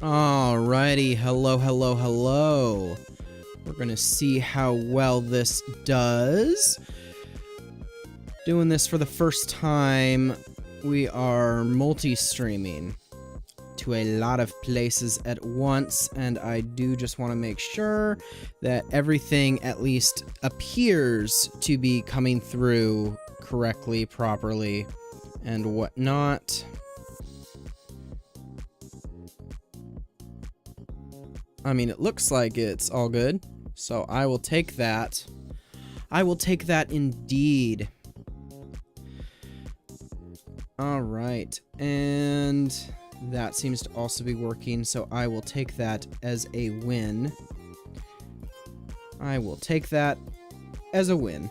Alrighty, hello. We're gonna see how well this does. Doing this for the first time, we are multi-streaming to a lot of places at once, and I do just want to make sure that everything at least appears to be coming through correctly, properly, and whatnot. I mean, it looks like it's all good, so I will take that. I will take that indeed. Alright, and that seems to also be working, so I will take that as a win. I will take that as a win.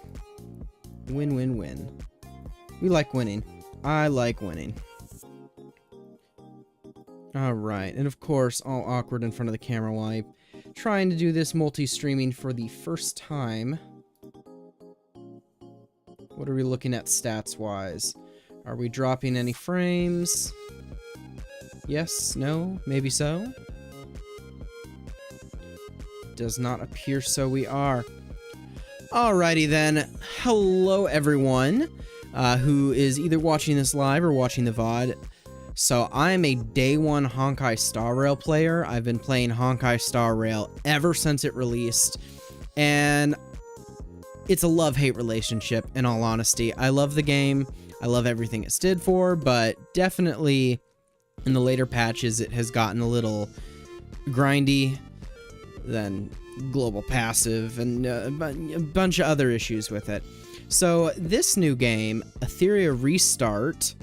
Win, win, win. We like winning. I like winning. Alright, and of course, all awkward in front of the camera while I'm trying to do this multi-streaming for the first time. What are we looking at stats-wise? Are we dropping any frames? Yes, no, maybe so? Does not appear so we are. Alrighty then, hello everyone who is either watching this live or watching the VOD. So I'm a day one Honkai Star Rail player. I've been playing Honkai Star Rail ever since it released, and it's a love-hate relationship, in all honesty. I love the game, I love everything it stood for, but definitely in the later patches it has gotten a little grindy, then global passive, and a bunch of other issues with it. So this new game, Etheria Restart,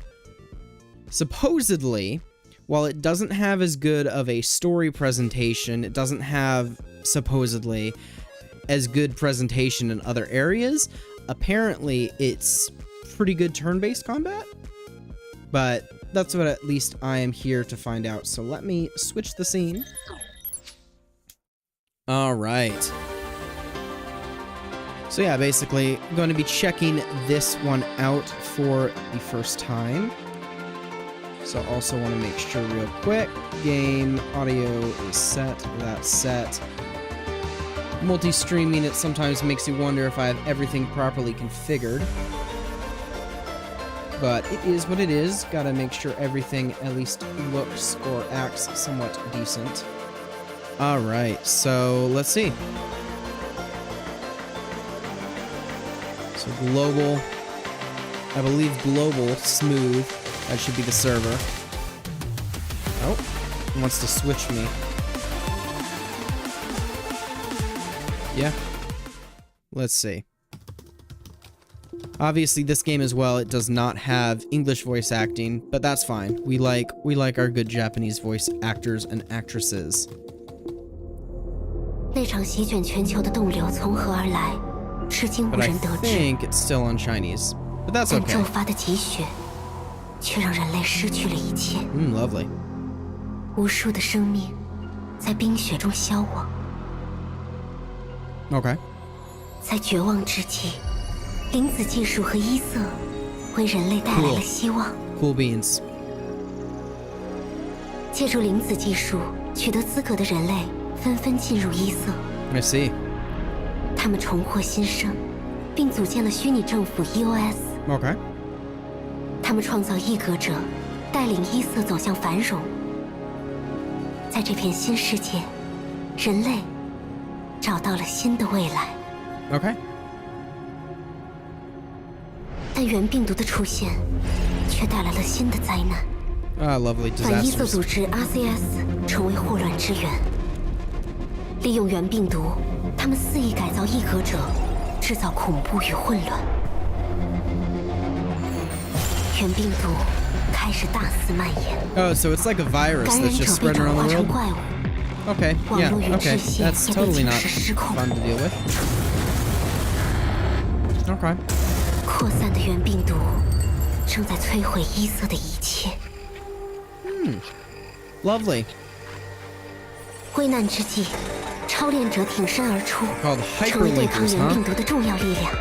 supposedly, while it doesn't have as good of a story presentation, it doesn't have, supposedly, as good presentation in other areas. Apparently, it's pretty good turn-based combat, but that's what at least I am here to find out. So let me switch the scene. Alright. So yeah, basically, I'm going to be checking this one out for the first time. So also want to make sure real quick, game audio is set, that's set. Multi-streaming, it sometimes makes you wonder if I have everything properly configured. But it is what it is, gotta make sure everything at least looks or acts somewhat decent. Alright, so let's see. So global, I believe global, smooth. That should be the server. Oh, it wants to switch me. Yeah. Let's see. Obviously, this game as well, it does not have English voice acting, but that's fine. We like our good Japanese voice actors and actresses. 那场席卷全球的动流从何而来，至今无人得知。 But I think it's still on Chinese, but that's okay. 但骤发的积雪。 却让人类失去了一切。Lovely. 无数的生命在冰雪中消亡。Okay. 在绝望之际，灵子技术和衣色为人类带来了希望。Cool beans. 借助灵子技术取得资格的人类纷纷进入衣色。I see. 他们重获新生，并组建了虚拟政府 EOS。Okay. 他们创造异格者，带领一色走向繁荣。在这片新世界，人类找到了新的未来。Okay. 但原病毒的出现，却带来了新的灾难。Lovely 反一色 disasters. 组织 RCS 成为祸乱之源，利用原病毒，他们肆意改造异格者，制造恐怖与混乱。原病毒开始大肆蔓延。Oh, so it's like a virus 感染 that's 者 just 被 spread 转 around 化 the 成 world? 怪物， Okay, 网 yeah, 络与 okay. 秩序 That's 也被 totally 侵 not 蚀失控。 fun to deal with. Okay. 扩散的原病毒正在摧毁一色的一切。Lovely. 危难之际，超炼者挺身而出， Called 成为对抗 hyperlinkers, 原 huh? 病毒的重要力量。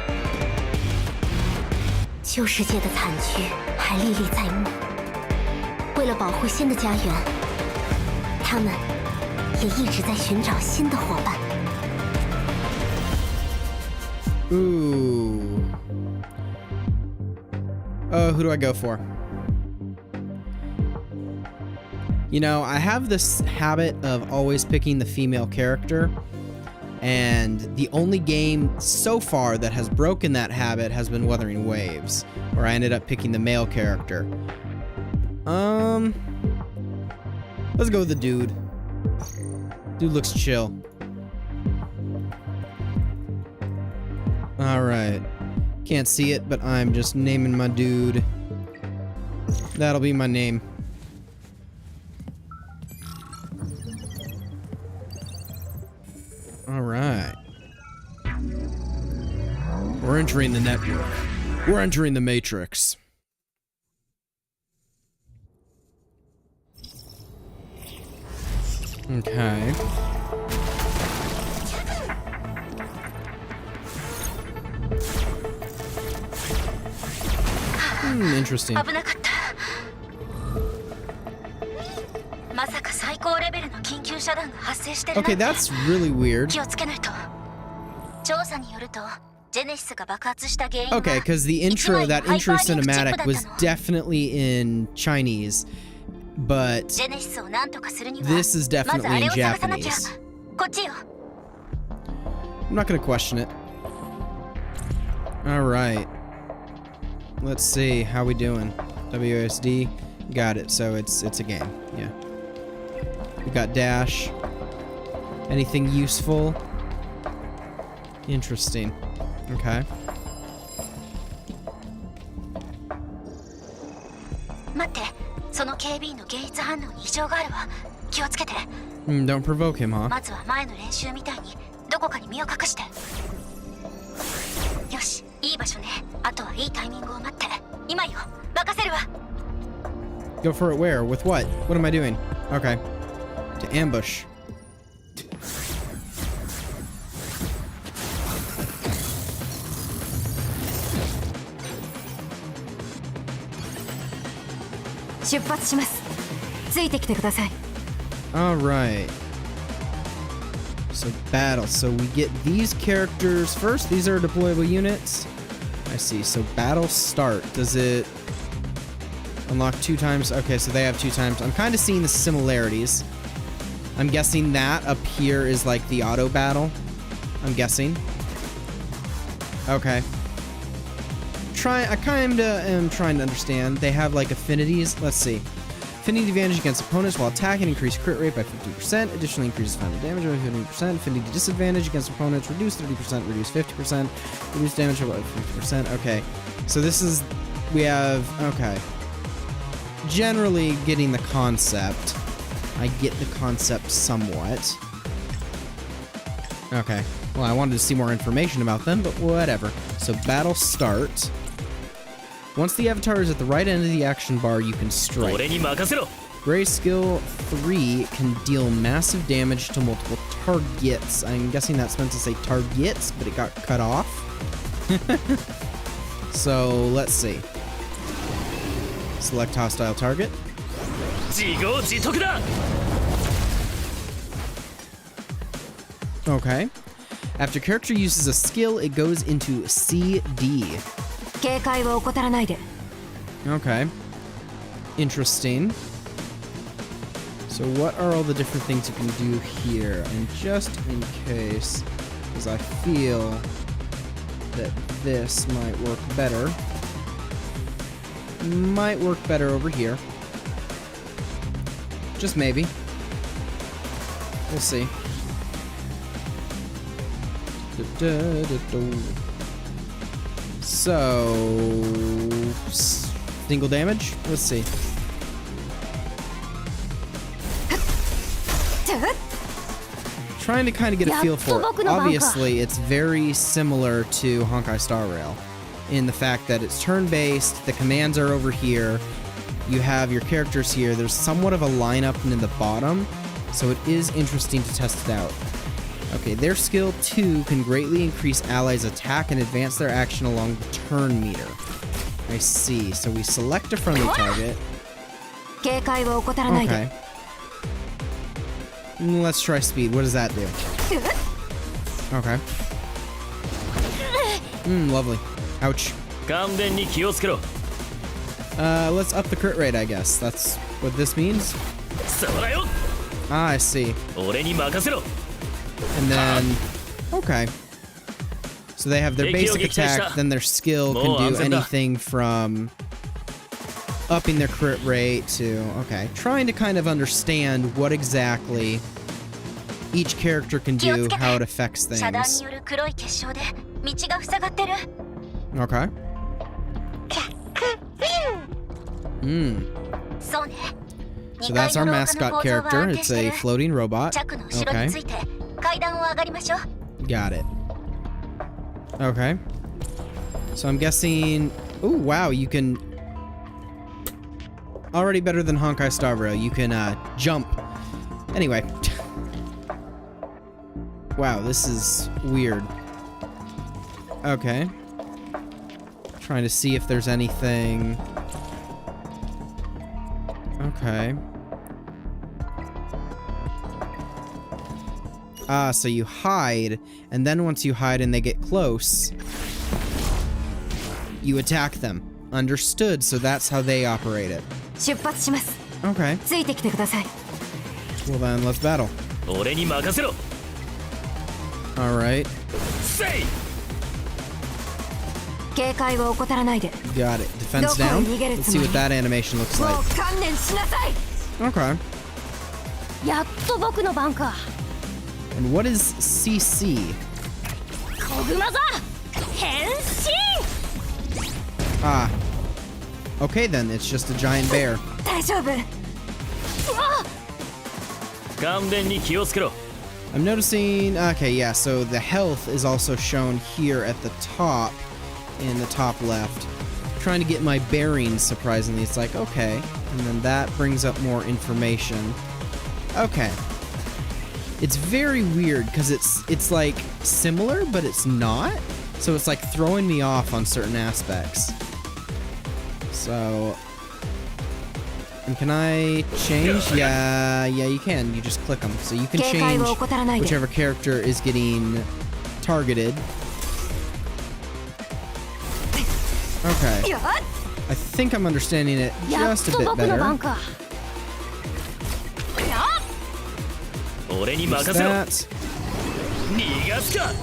旧世界的惨剧还历历在目。为了保护新的家园，他们也一直在寻找新的伙伴。 Ooh. Who do I go for? You know, I have this habit of always picking the female character, and the only game so far that has broken that habit has been Wuthering Waves, where I ended up picking the male character. Let's go with the dude. Dude looks chill. Alright. Can't see it, but I'm just naming my dude. That'll be my name. Alright. We're entering the network. We're entering the Matrix. Okay. Interesting. 危なかった。まさか最高レベルの緊急遮断が発生してるなんて。 Okay, that's really weird. 気をつけないと。調査によると、ジェネシスが爆発した原因は Okay, because the intro, that intro cinematic was definitely in Chinese, but ジェネシスを何とかするには this is まず definitely あ in れを探さなきゃ。 Japanese. こっちよ。 I'm not gonna question it. Alright. Let's see, how we doing? WSD, got it, so it's a game, yeah. We got dash. Anything useful? Interesting. Okay. 待って、その警備員の現実反応に異常があるわ。気をつけて。 Don't provoke him, huh? まずは前の練習みたいにどこかに身を隠して。よし、いい場所ね。あとはいいタイミングを待って。今よ、任せるわ。 Go for it where? With what? What am I doing? Okay. To ambush. Alright. So battle. So we get these characters first. These are deployable units. I see. So battle start. Does it unlock 2 times? Okay, so they have 2 times. I'm kind of seeing the similarities. I'm guessing that up here is like the auto battle. I'm guessing. Okay. I kind of am trying to understand. They have like affinities. Let's see. Affinity advantage against opponents while attacking, increase crit rate by 50%. Additionally, increases final damage by 50%. Affinity disadvantage against opponents, reduce 30%, reduce 50%, reduce damage by 50%. Okay, so this is, we have, okay. Generally getting the concept. I get the concept somewhat. Okay, well, I wanted to see more information about them, but whatever. So battle start. Once the avatar is at the right end of the action bar, you can strike. Gray skill 3 can deal massive damage to multiple targets. I'm guessing that's meant to say targets, but it got cut off. So, let's see. Select hostile target. Okay. After character uses a skill, it goes into CD. Okay. interesting. So what are all the different things you can do here? And just in case, because I feel that this might work better. Might work better over here. Just maybe. We'll see. So, single damage? Let's see. Trying to kind of get a feel for it. Obviously, it's very similar to Honkai Star Rail in the fact that it's turn-based, the commands are over here, you have your characters here, there's somewhat of a lineup in the bottom, so it is interesting to test it out. Okay, their skill 2 can greatly increase allies' attack and advance their action along the turn meter. I see, so we select a friendly target. Okay. Let's try speed. What does that do? Okay. Lovely. Ouch. Let's up the crit rate, I guess. That's what this means? Ah, I see. And then... Okay. So they have their basic attack, then their skill can do anything from upping their crit rate to... Okay. Trying to kind of understand what exactly each character can do, how it affects things. Okay. So that's our mascot character. It's a floating robot. Okay. Got it. Okay. So I'm guessing... Ooh, wow, you can... Already better than Honkai Star Rail. You can, jump. Anyway. Wow, this is weird. Okay. Trying to see if there's anything... Okay. Ah, so you hide, and then once you hide and they get close, you attack them. Understood, so that's how they operate it. Okay. Well then, let's battle. Alright. Got it. Defense down. Let's see what that animation looks like. Okay. And what is CC? Ah. Okay then, it's just a giant bear. I'm noticing... Okay, yeah, so the health is also shown here at the top, in the top left. Trying to get my bearings, surprisingly. It's like, okay. And then that brings up more information. Okay. It's very weird, because it's like, similar, but it's not. So it's like throwing me off on certain aspects. So... And can I change? Yeah, you can. You just click them. So you can change whichever character is getting targeted. Okay. I think I'm understanding it just a bit better. Use that.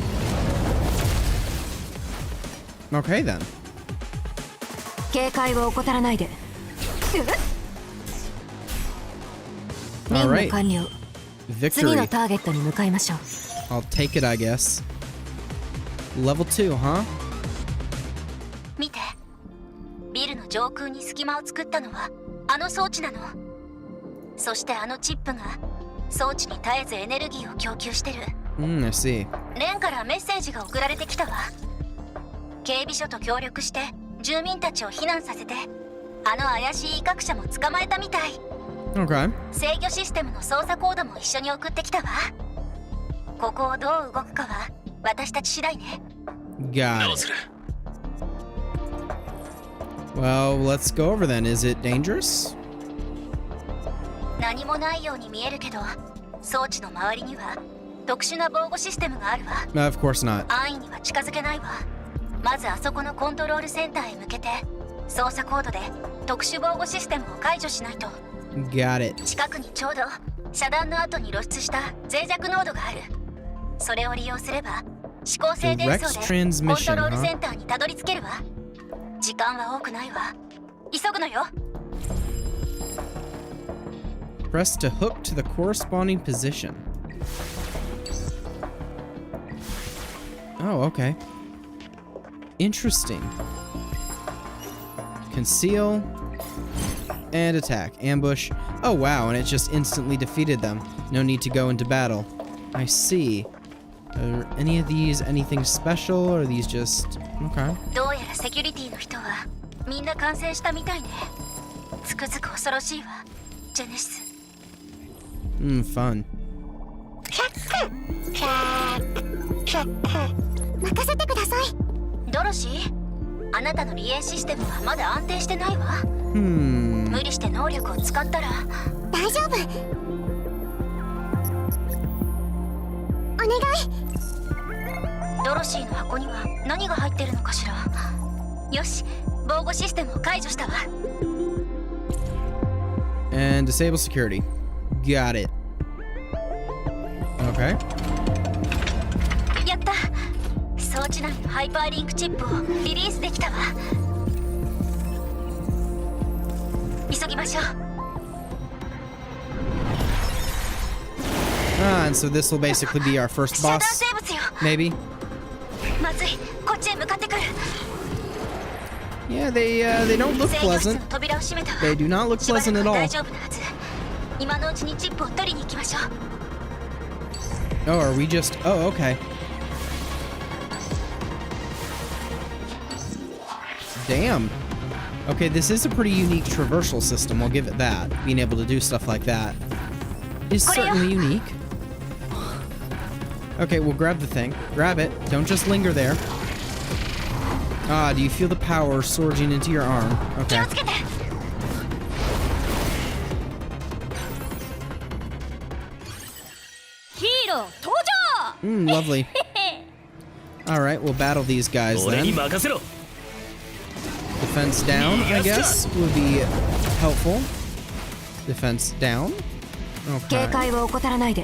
Okay then. Alright. Victory. I'll take it, I guess. Level 2, huh? 見て。ビルの上空に隙間を作ったのはあの装置なの。そしてあのチップが装置に絶えずエネルギーを供給してる。I see. レンからメッセージが送られてきたわ。警備署と協力して住民たちを避難させて、あの怪しい威嚇者も捕まえたみたい。Okay. 制御システムの操作コードも一緒に送ってきたわ。ここをどう動くかは私たち次第ね。Got it. Well, let's go over then. Is it dangerous? 何もないように見えるけど、装置の周りには特殊な防護システムがあるわ。Of course not. 安易には近づけないわ。まずあそこのコントロールセンターへ向けて操作コードで特殊防護システムを解除しないと。 Got it. 近くにちょうど遮断の後に露出した脆弱ノードがある。それを利用すれば指向性伝送でコントロールセンターにたどり着けるわ。時間は多くないわ。急ぐのよ。 Press to hook to the corresponding position. Oh, okay. Interesting. Conceal and attack. Ambush. Oh wow, and it just instantly defeated them. No need to go into battle. I see. Are any of these anything special, or are these just... Okay. どうやらセキュリティの人はみんな感染したみたいね。つくづく恐ろしいわ、ジェネシス。Fun. 任せてください。ドロシー、あなたのリエーシステムはまだ安定してないわ。無理して能力を使ったら。大丈夫。お願い。ドロシーの箱には何が入ってるのかしら。よし、防護システムを解除したわ。 And disable security. Got it. Okay. やった。装置内のハイパーリンクチップをリリースできたわ。急ぎましょう。 And so this will basically be our first 遮断 boss, 生物よ。 maybe? まずい、こっちへ向かってくる。 Yeah, they don't look 制御室 pleasant. の扉を閉めたわ。 They do not look しばらく pleasant at は all. 大丈夫なはず。今のうちにチップを取りに行きましょう。 Oh, are we just... Oh, okay. Damn. Okay, this is a pretty unique traversal system, I'll give it that. Being able to do stuff like that is certainly unique. Okay, we'll grab the thing. Grab it. Don't just linger there. Ah, do you feel the power surging into your arm? 気 Okay. をつけて。 ヒーロー登場。 Lovely. Alright, we'll battle these guys 俺に then. 任せろ。 Defense down, I guess, would be helpful. Defense down. 警 Okay. 戒を怠らないで。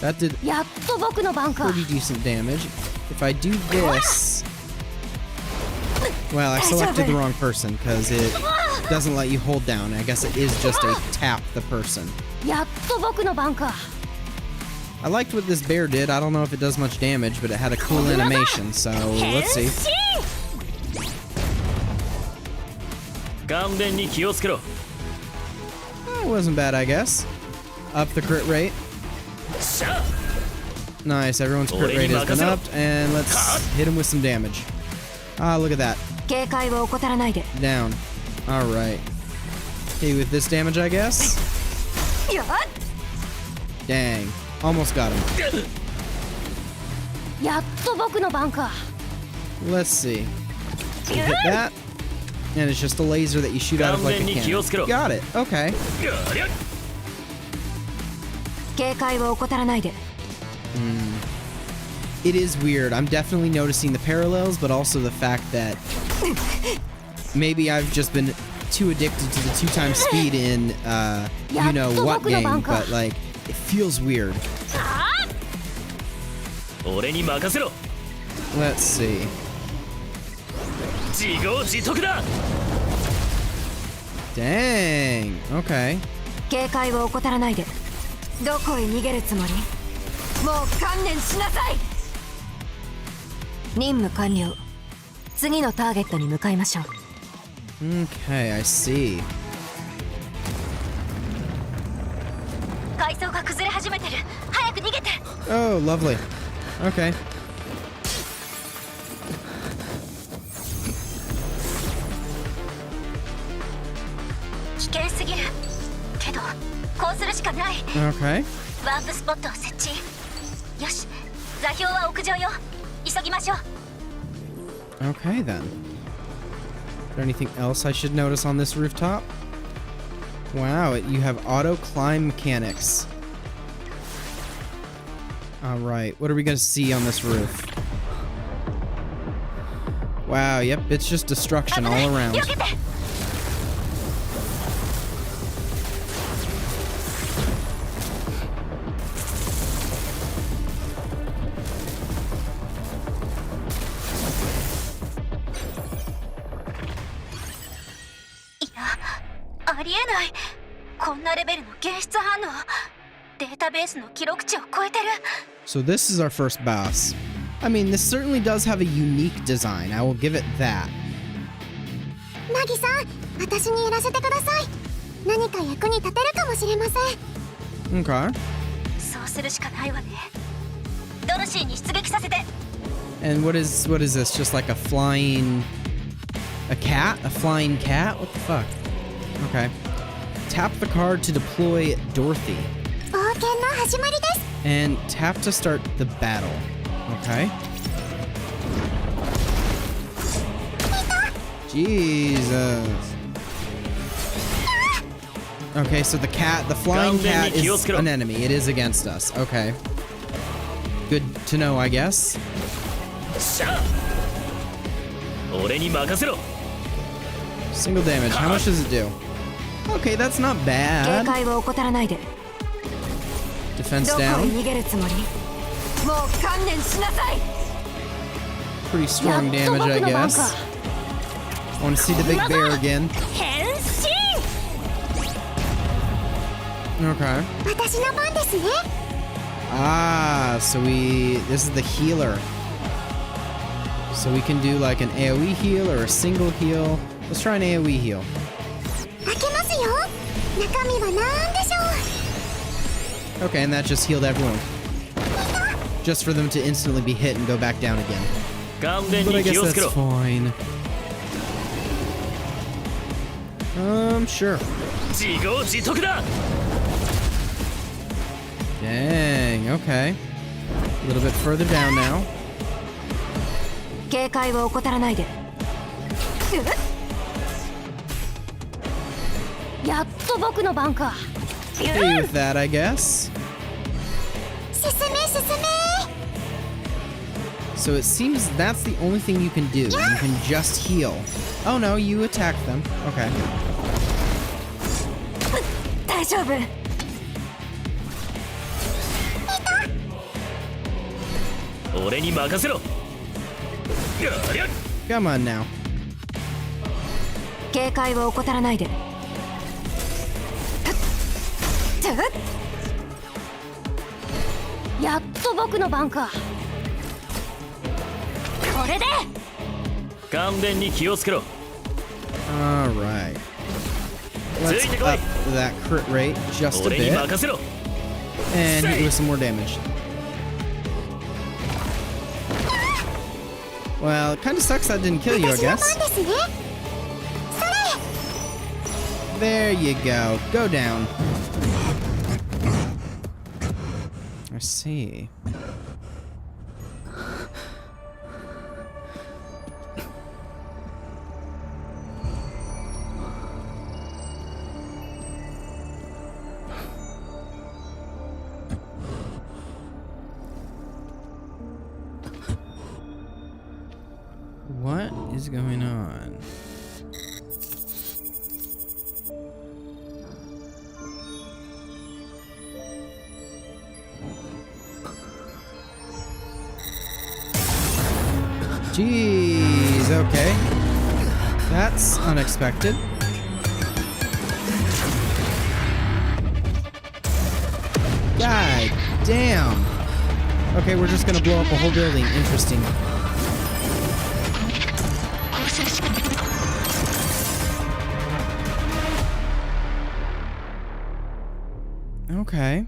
That did やっと僕の番か。 pretty decent damage. If I do this... Well, I selected the wrong person because it doesn't let you hold down. I guess it is just a tap the person. やっと僕の番か。 I liked what this bear did. I don't know if it does much damage, but it had a cool animation, so let's see. 顔面に気をつけろ。 It wasn't bad, I guess. Up the crit rate. しゃあ Nice, everyone's crit rate has been upped, and let's hit him with some damage. Ah, look at that. 警戒を怠らないで。 Down. Alright. Okay, with this damage, I guess? やっ Dang. Almost got him. やっと僕の番か。 Let's see. You hit that, and it's just a laser that you shoot out of like a cannon. Got it. Okay. やりゃ警戒を怠らないで。 It is weird. I'm definitely noticing the parallels, but also the fact that maybe I've just been too addicted to the 2x speed in you know what game, but like it feels weird. 俺に任せろ。 Let's see. 自業自得だ。 Dang. Okay. 警戒を怠らないで。どこへ逃げるつもり？もう観念しなさい。任務完了。次のターゲットに向かいましょう。 Okay, I see. 階層が崩れ始めてる。早く逃げて。 Oh, lovely. Okay. 危険すぎる。けどこうするしかない。 Okay. ワープスポットを設置。よし、座標は屋上よ。急ぎましょう。 Okay then. Is there anything else I should notice on this rooftop? Wow, you have auto climb mechanics. Alright, what are we gonna see on this roof? Wow, yep, it's just destruction all around. 避けて。いや、ありえない。こんなレベルの検出反応、データベースの記録値を超えてる。 So this is our first boss. I mean, this certainly does have a unique design. I will give it that. ナギさん、私にやらせてください。何か役に立てるかもしれません。 Okay. そうするしかないわね。ドルシーに出撃させて。 And what is this? Just like a flying... A cat? A flying cat? What the fuck? Okay. Tap the card to deploy Dorothy. 冒険の始まりです。 And tap to start the battle. Okay. Jesus. Okay, so the flying cat is an enemy. It is against us. Okay. Good to know, I guess. しゃあ俺に任せろ。 Single damage. How much does it do? Okay, that's not 警 bad. 戒を怠らないで。 Defense どこへ down. 逃げるつもり？もう観念しなさい。 Pretty strong damage, I guess. I want to see the big bear again. 変身。 Okay. 私の番ですね。 Ah, so this is the healer. So we can do like an AoE heal or a single heal. Let's try an AoE heal. 開けますよ。中身は何でしょう。 Okay, and that just healed everyone. Just for them to instantly be hit and go back down again. 勘弁 But I に guess 気をつけ that's ろ。 fine. Sure. 自業自得だ。 Dang, okay. A little bit further down now. 警戒を怠らないで。やっと僕の番か。 Hit you with that, I guess. 進め進め。 So it seems that's the only thing you can do. You can just heal. Oh no, you attack them. Okay. 大丈夫。俺に任せろ。やりゃ Come on now. 警戒を怠らないで。やっと僕の番か。これで。勘弁に気をつけろ。 Alright. Let's ついてこい。 up that crit rate just a 俺に bit. 任せろ。 And hit you with some more damage. Well, it kind of sucks that didn't kill you, I 私の番 guess. ですね。それ。 There you go. Go down. I see. What is going on? Jeez, okay. That's unexpected. God damn. Okay, we're just gonna blow up a whole building. Interesting. Okay.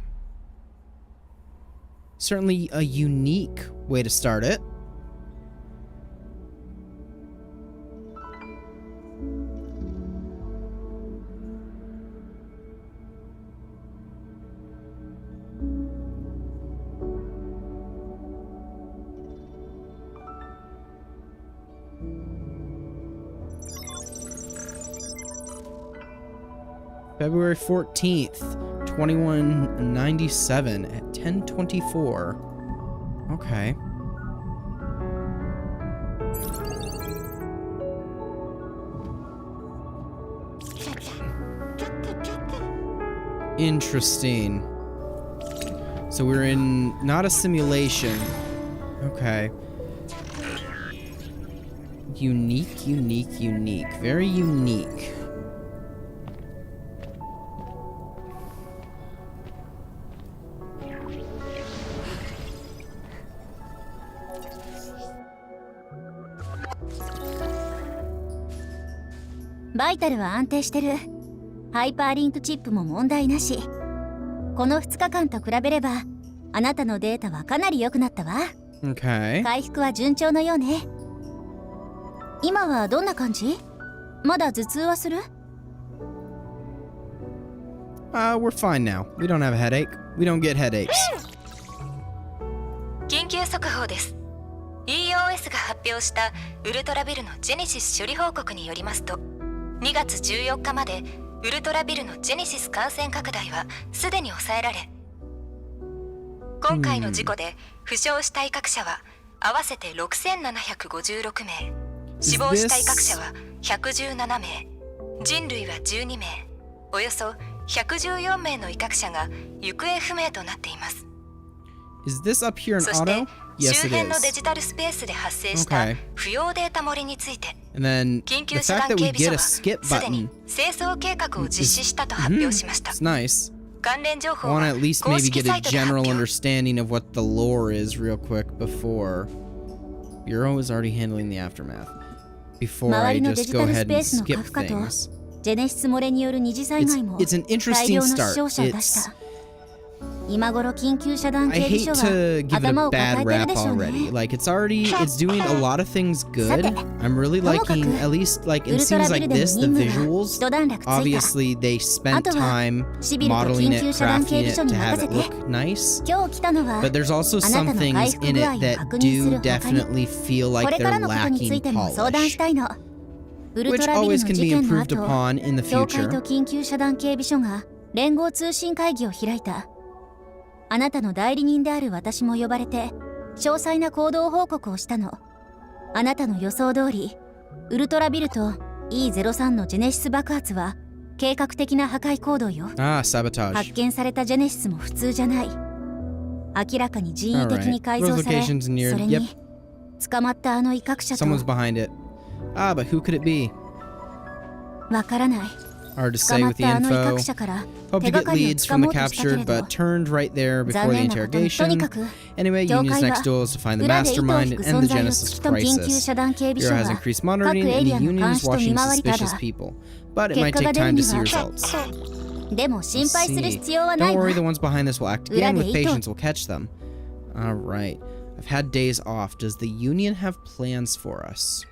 Certainly a unique way to start it. February 14th, 2197 at 10:24. Okay. Interesting. So we're in not a simulation. Okay. Unique, unique, unique. Very unique.バイタルは安定してる。ハイパーリンクチップも問題なし。この2日間と比べればあなたのデータはかなり良くなったわ。Okay. 回復は順調のようね。今はどんな感じ？まだ頭痛はする？ We're fine now. We don't have a headache. We don't get headaches. 緊急速報です。 EOS が発表したウルトラビルのジェネシス処理報告によりますと、2月14日までウルトラビルのジェネシス感染拡大はすでに抑えられ、今回の事故で負傷した医学者は合わせて6756名、死亡した医学者は117名、人類は12名、およそ114名の医学者が行方不明となっています。 Is this up here in そして auto? Yes, 周 it 辺のデ is. ジタルスペースで発生した不要データ漏れについて、 And then 緊 the 急遮 fact 断 that 警 we 備所 get a は skip すでに button 清掃計画を実施したと発表しました。 It's nice. 関連情 I 報 want は to at least 公 maybe 式 get サ a イトで発 general 表。 understanding of what the lore is real quick before. Bureau is already handling the aftermath. Before 周 I りのデ just ジ go タルス ahead ペー and スの skip 過負荷と things. ジェネシス漏れによる二次災害も It's an 大 interesting 量の死 start. 傷者を出し It's た。今頃緊急遮断 I 警備 hate 所 to give は it a 頭を bad 抱えてる rap でしょう already. ね。 Like it's doing a lot of things good. I'm really liking at least like it seems like this, the visuals. Obviously they spent time modeling it, crafting it to have it look nice. 今日来たのは But there's also あな some たの回 things 復 in 具 it 合を that 確認す do る他に definitely feel こ like れから they're のことについ lacking ても相談 polish, したいの。ウル which トラビル always の can 事 be 件の improved 後、 upon in the 教会と future. 緊急遮断警備所が連合通信会議を開いた。あなたの代理人である私も呼ばれて詳細な行動報告をしたの。あなたの予想通りウルトラビルと E03 のジェネシス爆発は計画的な破壊行動よ。 Ah, sabotage. 発見されたジェネシスも普通じゃない。明らかに人為的に改造され、 Those locations near- それに捕まったあの威嚇者と Someone's behind it. Ah, but who could it be? わからない。 Hard to 捕 say まっ with the たあの威 info. 嚇者から Hope 手 to が get かりを leads つか from も the うとしたけれ captured, ど、 but turned right there before 残 the 念なことにと interrogation. にかく Anyway, 教 Union's 会 next は goal is to find the 裏で糸を mastermind 引く and 存 the 在を Genesis 突き止め緊急 crisis. 遮断警備 Bureau 所 has は increased 各 monitoring エ and リ the アの Union 監 is 視と watching 見回りた suspicious だ。 people. But it 結 might 果が take 出る time に to see は results. でも心 Let's 配する see. 必要はない Don't わ。 worry, the ones behind this will act again. With 裏で糸 patience, we'll catch them. Alright. I've had days off. Does the Union have plans for us?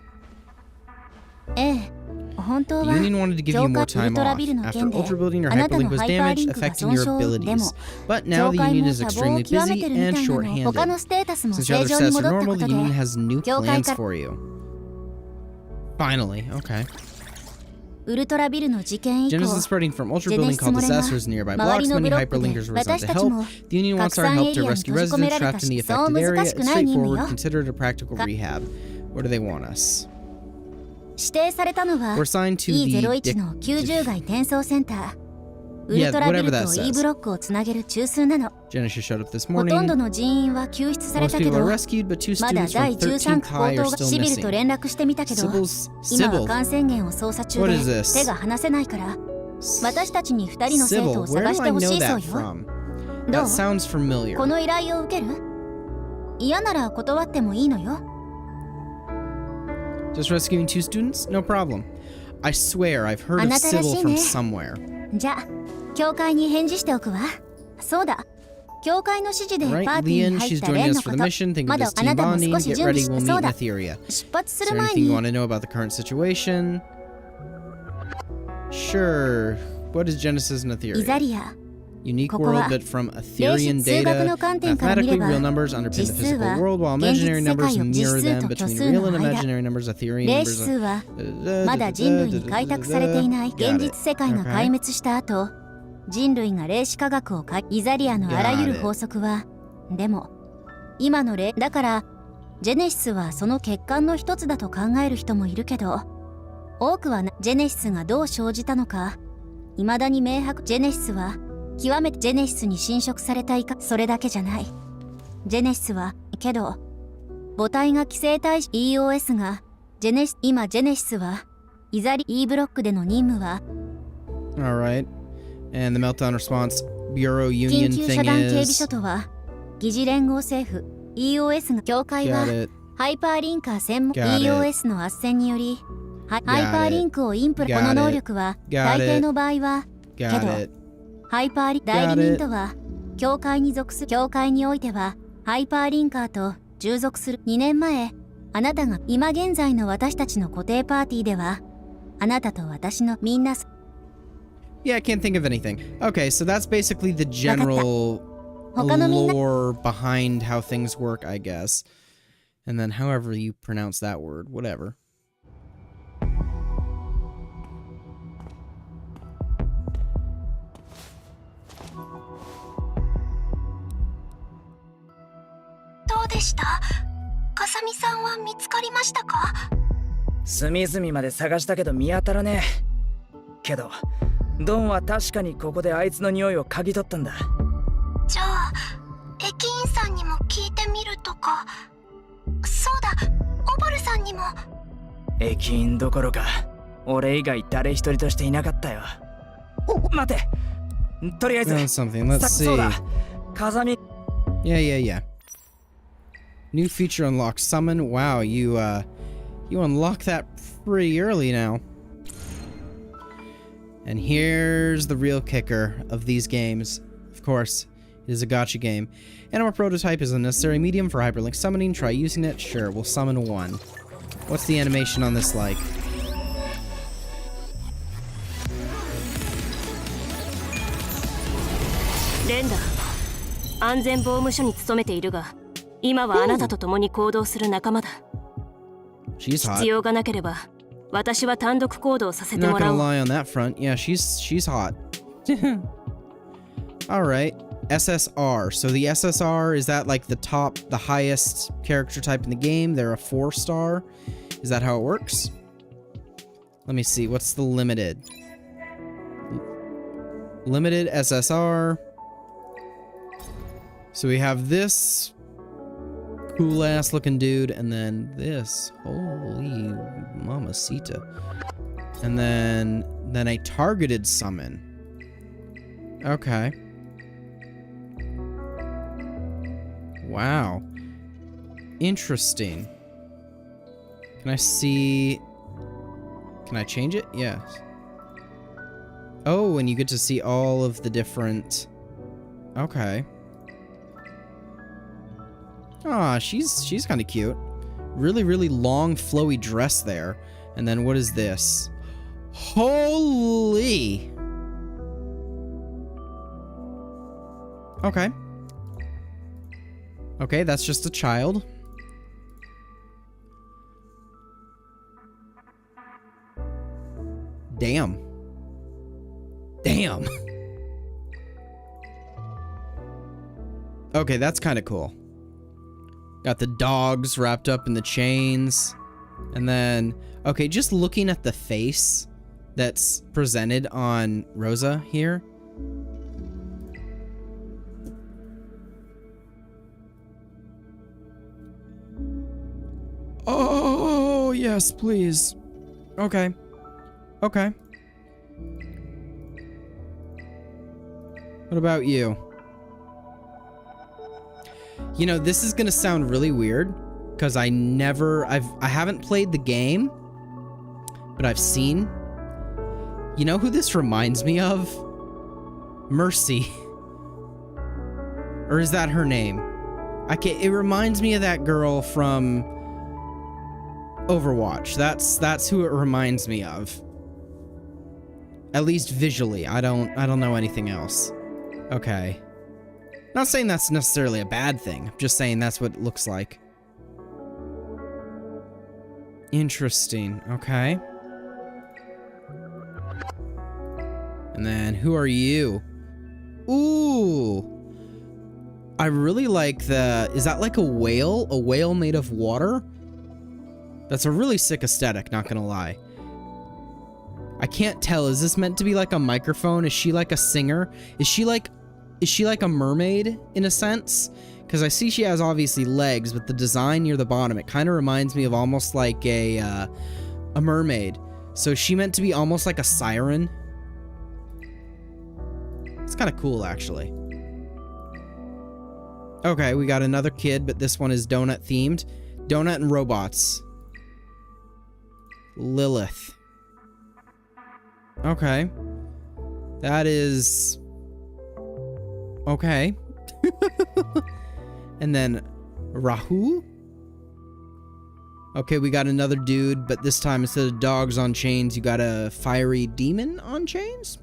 ええ、本当 The は Union wanted to give you 教 more 会ウ time ルトラ off ビルの after 件で Ultra Building or あなた Hyperlink の was ハイパー damaged, リンクが affecting 損 your 傷で abilities. も But 教 now the 会 Union も is 多忙を extremely 極めて busy るみた and いなの。他 short-handed. のステータスも Since 正 your 常 other に status 戻 are ったこ normal, と the で Union has new 教会 plans から for you. Finally, okay. ウルトラビルの事件以降 Genesis is spreading from Ultra ジェネ Building シス called 漏れが disasters in nearby 周 blocks. りの Many ブロックで hyperlinkers resort 私 to たち help. も The Union 拡 wants our 散エ help リ to アに rescue 閉じ込め residents られ trapped た in し the そう affected 難 area. しく It's ない任務 straightforward. よ。 Consider it a practical rehab. What do they want us? 指定されたのは We're assigned to the E01 の90街転送センター。ウル Yeah, トラビ whatever ル that と says. E ブロックをつなげる中枢なの。 Genesis showed up this ほとんど morning. の人員は救出され Most たけ people ど、 are rescued, but two まだ students 第 from 13 13th 区 High 高 are 等が still シビルと missing. 連絡してみたけど、 Sybil's 今は Sybil. 感染源を捜査中 What で is this? 手が離せないから、私たちに2人の生徒 Sybil. を Where 探 do し I てほ know しいそう that よ。 from? ど That う？ sounds familiar. この依頼を受ける？嫌なら断ってもいいのよ。 Just rescuing two students? No problem. I swear I've heard of あなたらし Sybil いね。 from somewhere. じゃあ、教会に返事しておくわ。そうだ。教会の指示で Right, パーティー Leon, に入っ she's た joining 例 us の for こ the と。mission. Think ま of だ this あ team なたも bonding. 少し Get 準 ready, 備 we'll そ meet う in だ。 Etheria. 出発す Is る there 前 anything you に want to know about the current situation? Sure. What is Genesis and イ Etheria? ザリア。 Unique ここは world, but from Etherian 数学 data. の観点から見れ Mathematically ば real numbers underpin the 実数 physical は world, while 現実 imaginary 世 numbers 界を mirror 実数 them と between 虚数 real の and 間。 imaginary numbers. Etherian 例 numbers. 数はまだ人類に開拓されていない現実世界が壊滅した後、人類が霊視科学をイザリアのあらゆる法則は、でも今の例だからジェネシスはその欠陥の一つだと考える人もいるけど、多くはジェネシスがどう生じたのか未だに明白。ジェネシスは極めてジェネシスに侵食されたそれだけじゃない。ジェネシスは、けど、母体が規制対 EOS が、今ジェネシスは、イザリ E ブロックでの任務は、Alright. And the meltdown response Bureau 緊 Union 急 thing 遮断警備 is... 所とは、疑似連合政府、EOS が境界は、 Got it. ハイパーリンカー専門 Got it. EOS の斡旋により、ハイ Got パーリンクをインプ Got この能力は、 Got 大 it. 抵の場合は、け Got ど、 it. ハイパーリ代理人とは、教会に属する教会においては、ハイパーリンカーと従属する。2年前、あなたが今現在の私たちの固定パーティーでは、あなたと私のみんな Yeah, I can't think of anything. Okay, so that's basically the general 他のみんな lore behind how things work, I guess. And then however you pronounce that word, whatever. どうでした？かさみさんは見つかりましたか？隅々まで探したけど見当たらねえ。けどドンは確かにここであいつの匂いを嗅ぎ取ったんだ。じゃあ駅員さんにも聞いてみるとか。そうだ、オボルさんにも。駅員どころか俺以外誰一人としていなかったよ。待て、とりあえず Found something. Let's そうだ see. 風見 Yeah. New feature unlocked. Summon. Wow, you unlock that pretty early now. And here's the real kicker of these games. Of course, it is a gacha game. Animal prototype is a necessary medium for hyperlink summoning. Try using it. Sure, we'll summon one. What's the animation on this like? レンダ安全防務署に勤めているが、今はあなたと共に行動する仲間だ。 She's hot. 必要がなければ、私は単独行動させて Not もら gonna おう。 lie on that front. Yeah, she's hot. Alright. SSR. So the SSR, is that like the highest character type in the game? They're a 4-star? Is that how it works? Let me see. What's the limited? Limited SSR. So we have this cool ass looking dude, and then this. Holy mamacita. And then a targeted summon. Okay. Wow. Interesting. Can I see... Can I change it? Yes. Oh, and you get to see all of the different... Okay. Ah, she's kind of cute. Really, really long, flowy dress there. And then what is this? Holy! Okay. Okay, that's just a child. Damn. Damn. Okay, that's kind of cool. Got the dogs wrapped up in the chains. And then, okay, just looking at the face that's presented on Rosa here. Oh, yes, please. Okay. Okay. What about you? You know, this is gonna sound really weird, because I haven't played the game, but I've seen. You know who this reminds me of? Mercy. Or is that her name? It reminds me of that girl from Overwatch. That's who it reminds me of. At least visually. I don't know anything else. Okay. Not saying that's necessarily a bad thing. I'm just saying that's what it looks like. Interesting. Okay. And then who are you? Ooh. I really like the... Is that like a whale? A whale made of water? That's a really sick aesthetic, not gonna lie. I can't tell. Is this meant to be like a microphone? Is she like a singer? Is she like a mermaid in a sense? Because I see she has obviously legs, but the design near the bottom, it kind of reminds me of almost like a mermaid. So is she meant to be almost like a siren? It's kind of cool, actually. Okay, we got another kid, but this one is donut themed. Donut and robots. Lilith. Okay. That is... okay. And then Rahul. Okay, we got another dude, but this time instead of dogs on chains, you got a fiery demon on chains?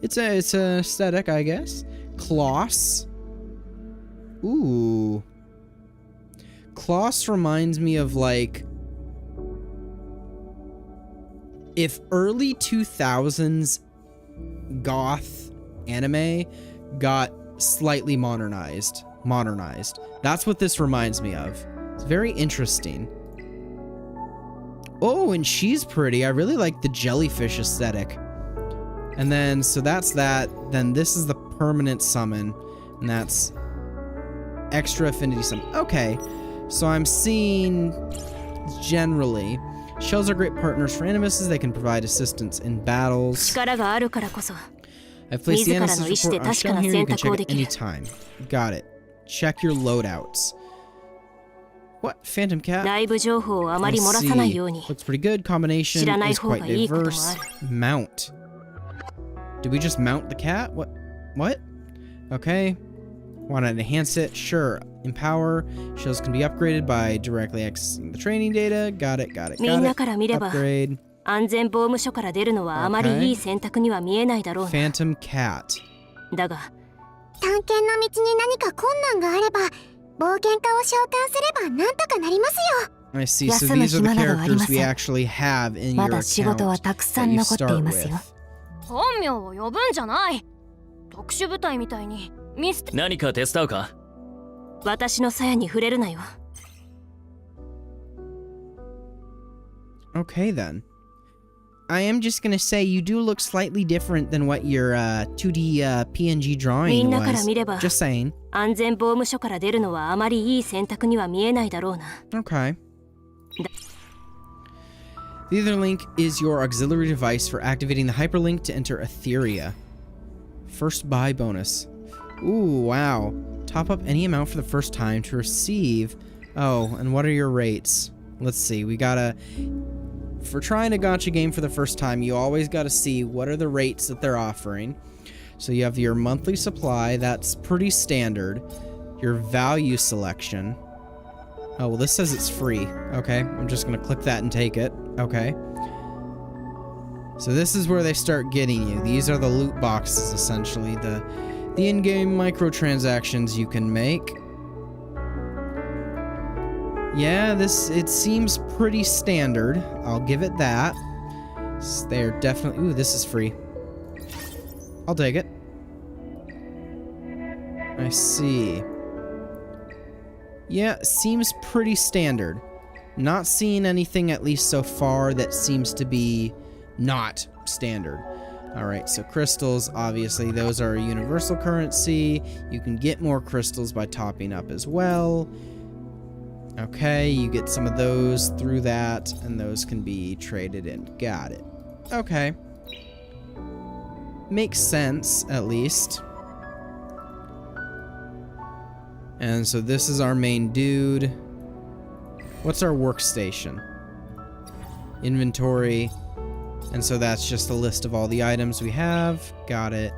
It's a aesthetic, I guess. Kloss. Ooh. Kloss reminds me of like... if early 2000s goth anime got slightly modernized. That's what this reminds me of. It's very interesting. Oh, and she's pretty. I really like the jellyfish aesthetic. And then, so that's that. Then this is the permanent summon. And that's extra affinity summon. Okay. So I'm seeing generally... shells are great partners for animuses. They can provide assistance in battles. I've placed the animus report on shell here. You can check it anytime. Got it. Check your loadouts. What? Phantom Cat? Let's see. Looks pretty good. Combination is quite diverse. Mount. Did we just mount the cat? What? Okay. Want to enhance it? Sure. Empower. Shells can be upgraded by directly accessing the training data. Got it. Upgrade. Okay. Phantom Cat. 探検の道に何か困難があれば冒険家を召喚すればなんとかなりますよ。 I see. So these are the characters we actually have in your account that you start with. 本名を呼ぶんじゃない。特殊部隊みたいにミス。何か手伝うか？私の鞘に触れるなよ。 Okay then. I am just gonna say you do look slightly different than what your 2D PNG drawing was. Just saying. 安全防務所から出るのはあまりいい選択には見えないだろうな。 Okay. The other link is your auxiliary device for activating the hyperlink to enter Etheria. First buy bonus. Ooh, wow. Top up any amount for the first time to receive. Oh, and what are your rates? Let's see. We gotta... for trying a gacha game for the first time, you always gotta see what are the rates that they're offering. So you have your monthly supply. That's pretty standard. Your value selection. Oh, well, this says it's free. Okay, I'm just gonna click that and take it. Okay. So this is where they start getting you. These are the loot boxes, essentially. The in-game microtransactions you can make. Yeah, it seems pretty standard. I'll give it that. They're definitely... ooh, this is free. I'll take it. I see. Yeah, seems pretty standard. Not seeing anything, at least so far, that seems to be not standard. Alright, so crystals, obviously, those are a universal currency. You can get more crystals by topping up as well. Okay, you get some of those through that, and those can be traded in. Got it. Okay. Makes sense, at least. And so this is our main dude. What's our workstation? Inventory. And so that's just a list of all the items we have. Got it.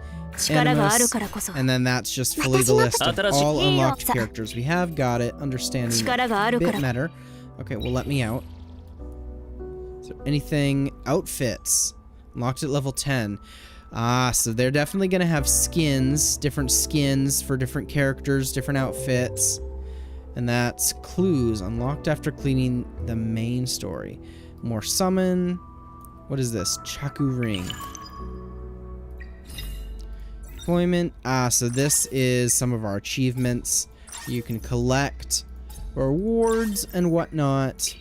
Animus, and then that's just fully the list of all unlocked characters we have. Got it. Understanding a bit better. Okay, well, let me out. Is there anything? Outfits. Unlocked at level 10. Ah, so they're definitely going to have skins. Different skins for different characters, different outfits. And that's clues. Unlocked after cleaning the main story. More summon. What is this? Chaku ring. Deployment. Ah, so this is some of our achievements. You can collect rewards and whatnot.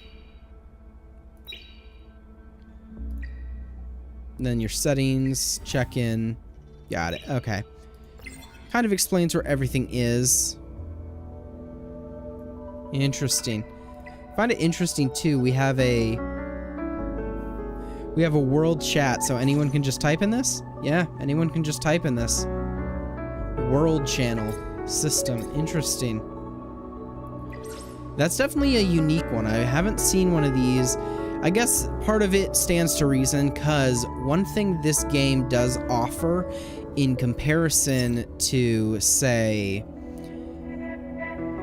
Then your settings, check in. Got it. Okay. Kind of explains where everything is. Interesting. Find it interesting too. We have a world chat, so anyone can just type in this? Yeah, anyone can just type in this. World channel system. Interesting. That's definitely a unique one. I haven't seen one of these. I guess part of it stands to reason, because one thing this game does offer in comparison to, say,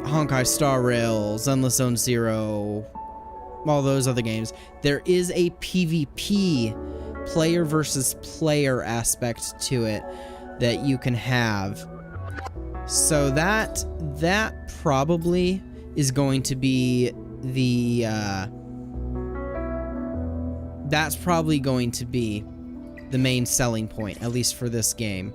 Honkai Star Rail, Zenless Zone Zero, all those other games, there is a PvP, player versus player aspect to it that you can have. So that probably is going to be the that's probably going to be the main selling point, at least for this game.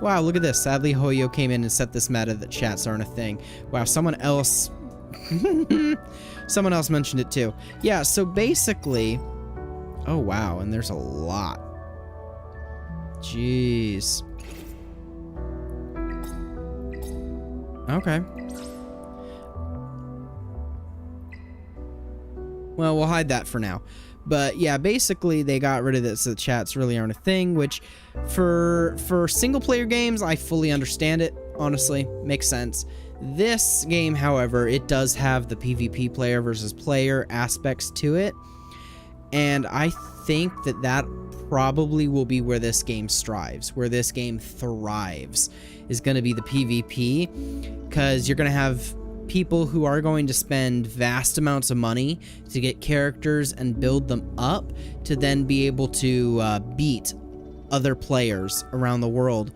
Wow, look at this. Sadly, Hoyo came in and set this meta that chats aren't a thing. Wow, someone else mentioned it too. Yeah, so basically, oh wow, and there's a lot. Jeez. Okay. Well, we'll hide that for now. But yeah, basically they got rid of this, so the chats really aren't a thing, which for single player games, I fully understand it, honestly. Makes sense. This game, however, it does have the PvP player versus player aspects to it. And I think that probably will be where this game strives, where this game thrives, is going to be the PvP, because you're going to have people who are going to spend vast amounts of money to get characters and build them up to then be able to beat other players around the world.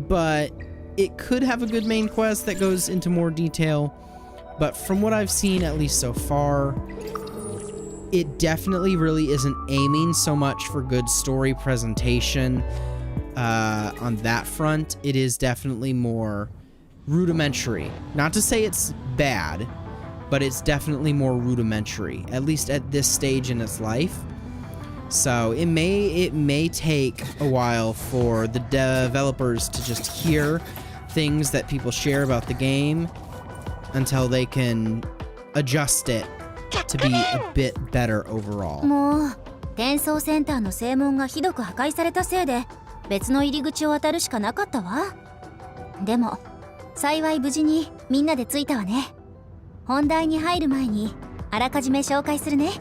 But it could have a good main quest that goes into more detail, but from what I've seen, at least so far, it definitely really isn't aiming so much for good story presentation on that front. It is definitely more rudimentary. Not to say it's bad, but it's definitely more rudimentary, at least at this stage in its life. So it may take a while for the developers to just hear things that people share about the game until they can adjust it to be a bit better overall. もう転送センターの正門がひどく破壊されたせいで別の入り口を渡るしかなかったわ。でも幸い無事にみんなで着いたわね。本題に入る前にあらかじめ紹介するね。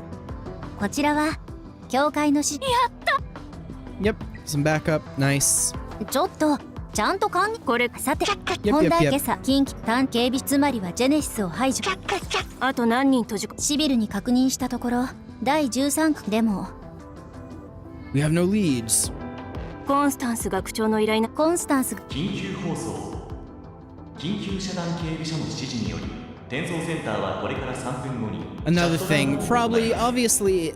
こちらは教会のやった。 Yep, some backup, nice. ちょっとちゃんとこれさて、本題今朝近畿探警備つまりはジェネシスを排除。あと何人閉じシビルに確認したところ第13区でも We have no leads. コンスタンス学長の依頼な。コンスタンスが緊急放送。緊急遮断警備所の指示により転送センターはこれから3分後に。 Another thing, probably, obviously,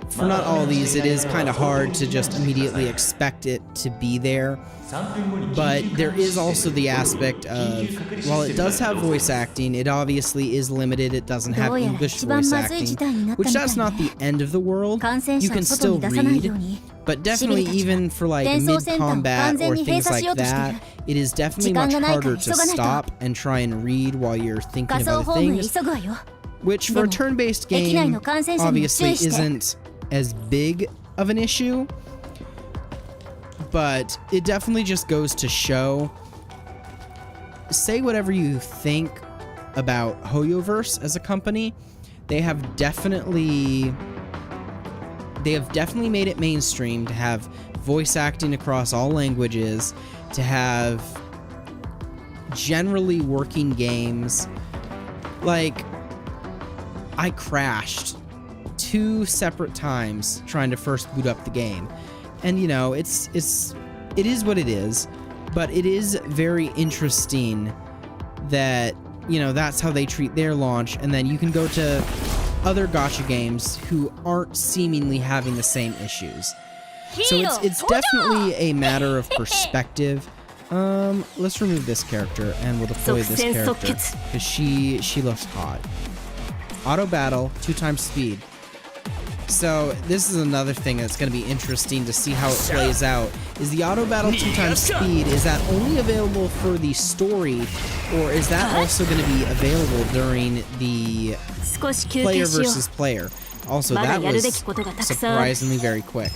for not all these, it is kind of hard to just immediately expect it to be there. But there is also the aspect of, while it does have voice acting, it obviously is limited. It doesn't have English voice acting, which that's not the end of the world. You can still read, but definitely even for like mid-combat or things like that, it is definitely much harder to stop and try and read while you're thinking of other things. Which for a turn-based game obviously isn't as big of an issue. But it definitely just goes to show, say whatever you think about Hoyoverse as a company, they have definitely made it mainstream to have voice acting across all languages, to have generally working games. Like, I crashed 2 separate times trying to first boot up the game. And you know, it is what it is, but it is very interesting that, you know, that's how they treat their launch, and then you can go to other gacha games who aren't seemingly having the same issues. So it's definitely a matter of perspective. Let's remove this character and we'll deploy this character because she looks hot. Auto battle, 2 times speed. So this is another thing that's going to be interesting to see how it plays out. Is the auto battle 2 times speed, is that only available for the story, or is that also going to be available during the player versus player? Also, that was surprisingly very quick.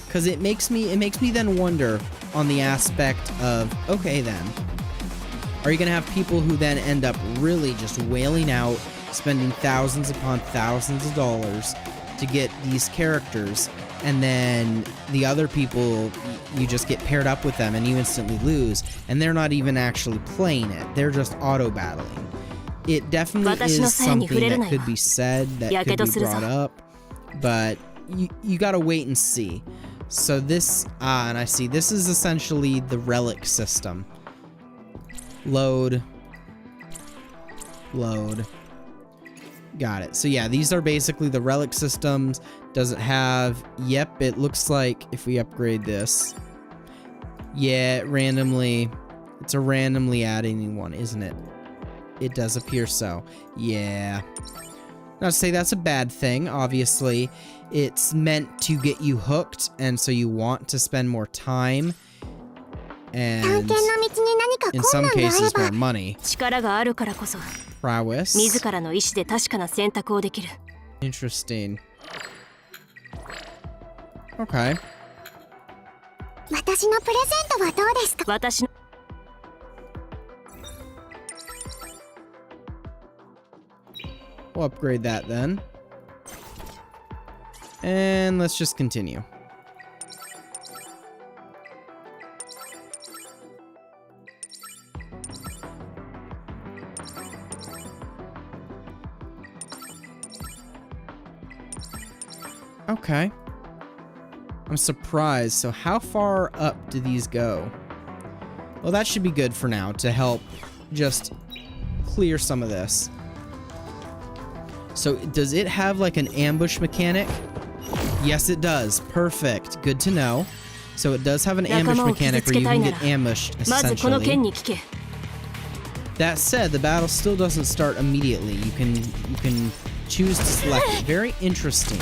Because it makes me then wonder on the aspect of, okay then, are you going to have people who then end up really just wailing out, spending thousands upon thousands of dollars to get these characters, and then the other people, you just get paired up with them and you instantly lose, and they're not even actually playing it, they're just auto battling. It definitely is something that could be said, that could be brought up, but you gotta wait and see. So this, and I see, this is essentially the relic system. Load. Got it. So yeah, these are basically the relic systems. Does it have... Yep, it looks like if we upgrade this... Yeah, randomly... It's a randomly adding one, isn't it? It does appear so. Yeah. Not to say that's a bad thing, obviously. It's meant to get you hooked, and so you want to spend more time. And in some cases, more money. Prowess. Interesting. Okay. We'll upgrade that then. And let's just continue. Okay. I'm surprised. So how far up do these go? Well, that should be good for now to help just clear some of this. So does it have like an ambush mechanic? Yes, it does. Perfect. Good to know. So it does have an ambush mechanic where you can get ambushed, essentially. That said, the battle still doesn't start immediately. You can choose to select it. Very interesting.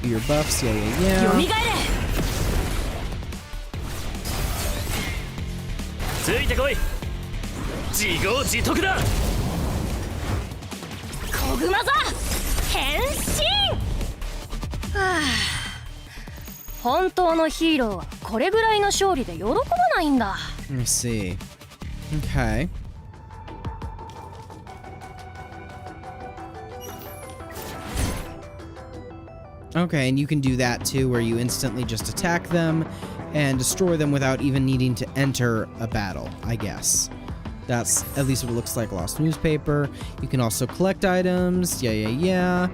Do your buffs, yeah. Let me see. Okay. Okay, and you can do that too, where you instantly just attack them and destroy them without even needing to enter a battle, I guess. That's at least what it looks like. Lost newspaper. You can also collect items. Yeah.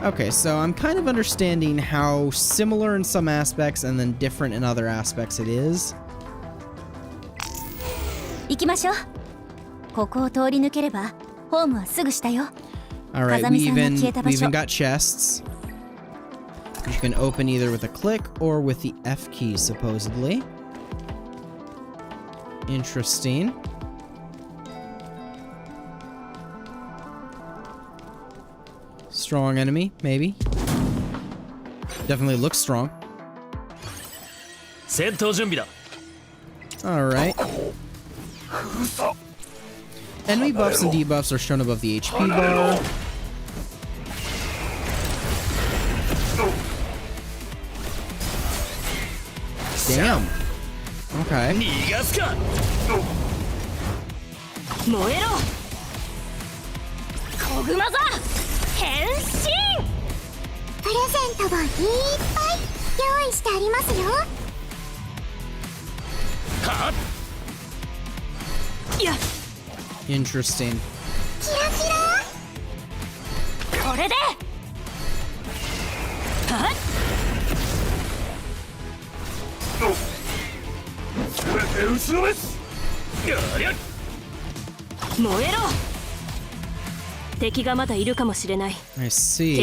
Okay, so I'm kind of understanding how similar in some aspects and then different in other aspects it is. Alright, we even got chests. You can open either with a click or with the F key, supposedly. Interesting. Strong enemy, maybe. Definitely looks strong. Alright. Enemy buffs and debuffs are shown above the HP bar. Damn. Okay. Interesting. I see.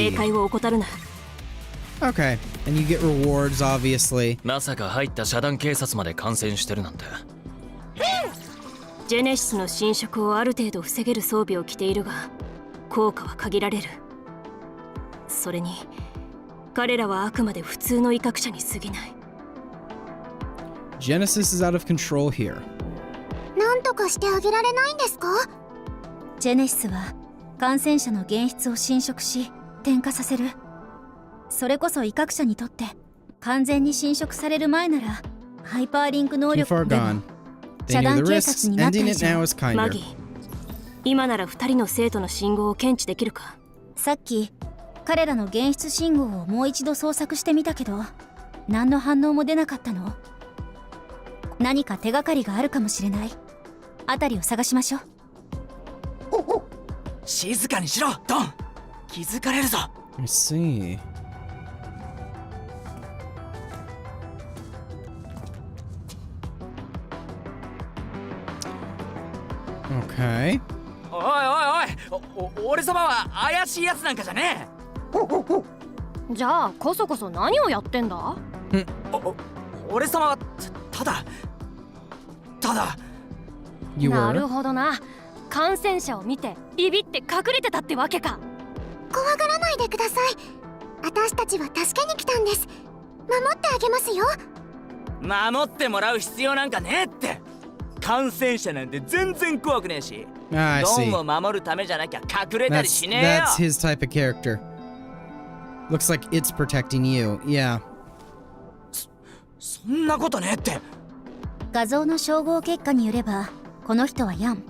Okay, and you get rewards, obviously. ジェネシスの侵食をある程度防げる装備を着ているが効果は限られる。それに彼らはあくまで普通の威嚇者に過ぎない。 Genesis is out of control here. なんとかしてあげられないんですか？ジェネシスは感染者の現質を侵食し転化させる。それこそ威嚇者にとって完全に侵食される前ならハイパーリンク能 Too 力 far でも gone. 遮 They knew 断 the 警 risks. 察になった Ending 以 it now 上。 is マ kinder. ギー、今なら2人の生徒の信号を検知できるか？さっき彼らの現出信号をもう一度捜索してみたけど何の反応も出なかったの。何か手がかりがあるかもしれない。あたりを探しましょう。静かにしろドン。気づかれるぞ。 I see. Okay. おいおいおい、俺様は怪しいやつなんかじゃねじゃあこそこそ何をやってんだ？え。俺様はただ You なる were? ほどな。感染者を見てビビって隠れてたってわけか。怖がらないでください。私たちは助けに来たんです。守ってあげますよ。守ってもらう必要なんかねえって。感染者なんて全然怖くねえし、 I ド see. ンを守るためじゃなきゃ隠れたり That's しねえよ。 that's his type of character. Looks like it's protecting you. Yeah. そんなことねえって。画像の照合結果によればこの人はヤン、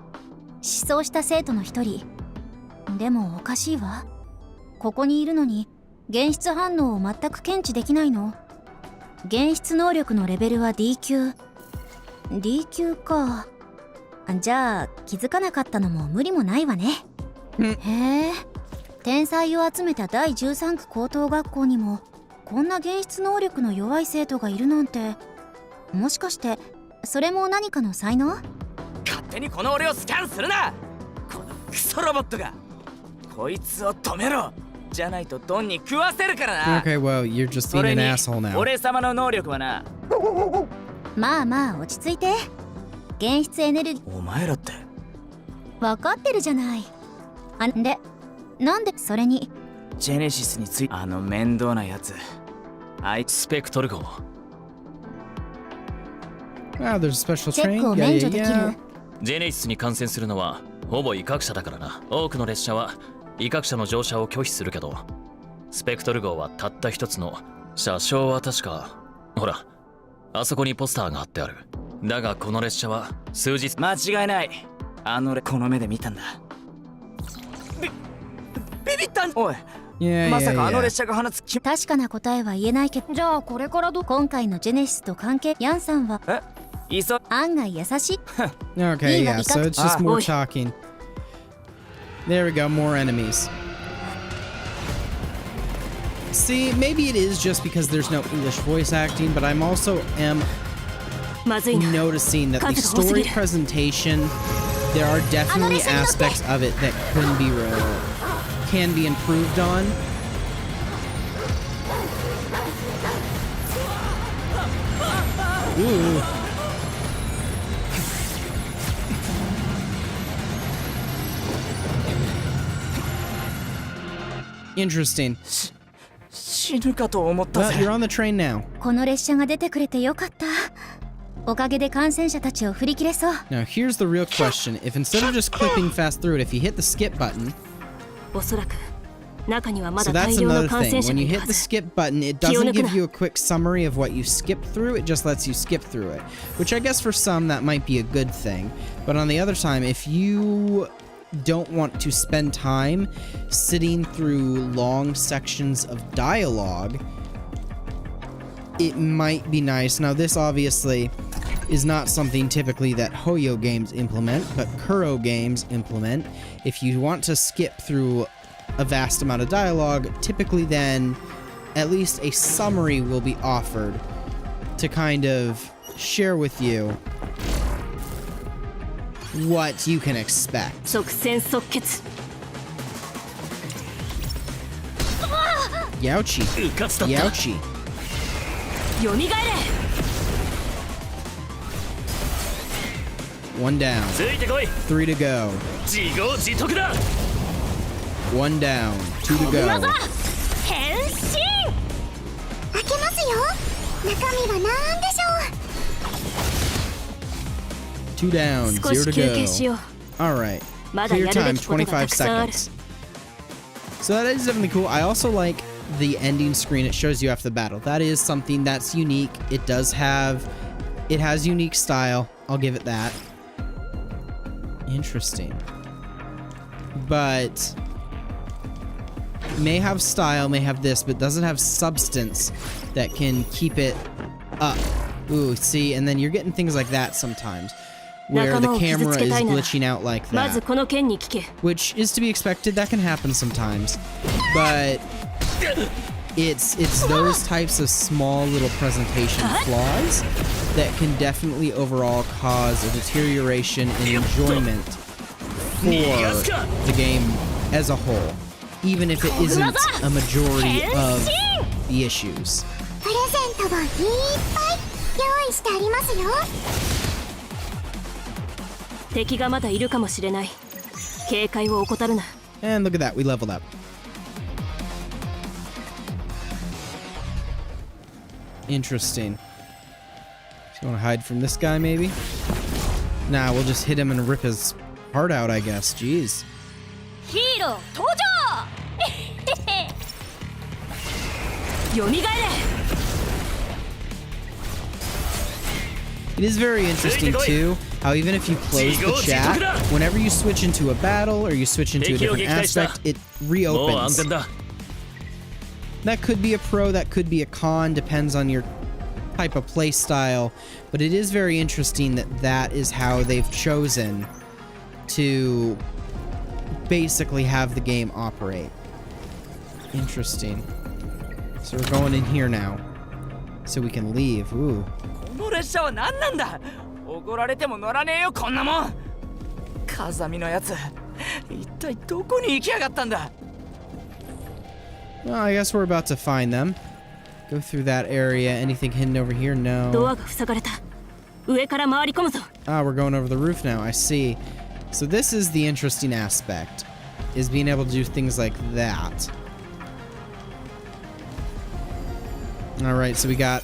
失踪した生徒の一人。でもおかしいわ。ここにいるのに現出反応を全く検知できないの。現出能力のレベルは D 級。 D 級か。じゃあ気づかなかったのも無理もないわね。へえ、天才を集めた第13区高等学校にもこんな現出能力の弱い生徒がいるなんて、もしかしてそれも何かの才能？勝手にこの俺をスキャンするな、このクソロボットが。こいつを止めろ、じゃないとドンに食わせるからな。 Okay, well, you're just そ being れ an に asshole now. 俺様の能力はな。まあまあ落ち着いて。現出エネルギーお前らって分かってるじゃない。で、なんでそれにジェネシスについてあの面倒なやつ、あいつスペクトル号。 Ah, there's a special チェッ train. クを Yeah, 免除 yeah, でき yeah. る。ジェネシスに感染するのはほぼ威嚇者だからな。多くの列車は威嚇者の乗車を拒否するけど、スペクトル号はたった一つの。車掌は確かほらあそこにポスターが貼ってある。だがこの列車は数日。間違いない。あの俺この目で見たんだ。ビビったん。おい、 Yeah, まさ yeah, かあの yeah. 列車が放つ気。確かな答えは言えないけど、じゃあこれから今回のジェネシスと関係、ヤンさんは案外優しい。 Okay, yeah, so it's just more Oi. talking. There we go, more enemies. See, maybe it is just because there's no English voice acting, but I'm also am まずいな。 noticing that the 数が多す story ぎる。 presentation, there are definitely aspects of it that can be improved on. Ooh. Interesting. 死ぬかと思った Well, ぜ。 you're on the train now. この列車が出てくれてよかった。おかげで感染者たちを振り切れそう。 Now, here's the real question. If instead of just clipping fast through it, if you hit the skip button, おそらく中にはま so だ that's 大量の another 感 thing. 染者 When が you いる hit は the ず。 skip button, it doesn't give you a quick summary of what you skipped through. It just lets you skip through it, which I guess for some that might be a good thing. But on the other time, if you don't want to spend time sitting through long sections of dialogue, it might be nice. Now, this obviously is not something typically that Hoyo games implement, but Kuro games implement. If you want to skip through a vast amount of dialogue, typically then at least a summary will be offered to kind of share with you what you can expect. 即戦即決。 Youchie. うかつだった。 Youchie. よみがえれ。1 down. ついてこい 3 to go. 自業自得だ 1 down. 2 to go. 変身開けますよ。中身は何でしょう。 2 down. 少 0 to し休憩し go. よう。 Alright. まだ Clear やるべ time きことがた 25くさんある。 seconds. So that is definitely cool. I also like the ending screen. It shows you after the battle. That is something that's unique. It has unique style. I'll give it that. Interesting. But may have style, may have this, but doesn't have substance that can keep it up. Ooh, see, and then you're getting things like that sometimes, where the camera is glitching out like まず that, この剣に聞け。 which is to be expected. That can happen sometimes, but it's those types of small little presentation flaws that can definitely overall cause a deterioration in enjoyment for the game as a whole, even if it isn't a majority of the issues. プレゼントをいっぱい用意してありますよ。敵がまだいるかもしれない。警戒を怠るな。 And look at that, we leveled up. Interesting. So you want to hide from this guy, maybe? Nah, we'll just hit him and rip his heart out, I guess. Jeez. ヒーロー登場。よみがえれ。 It is very interesting, too, how even if you close the chat, whenever you switch into a battle or you switch into a different aspect, it もう安 reopens. 全だ That could be a pro, that could be a con, depends on your type of play style, but it is very interesting that that is how they've chosen to basically have the game operate. Interesting. So we're going in here now, so we can leave. Ooh. この列車は何なんだ。おごられても乗らねえよこんなもん。風見のやつ、一体どこに行きやがったんだ。 Well, I guess we're about to find them. Go through that area. Anything hidden over here? ド No. アが塞がれた。上から回り込むぞ。 Ah, we're going over the roof now. I see. So this is the interesting aspect, is being able to do things like that. Alright, so we got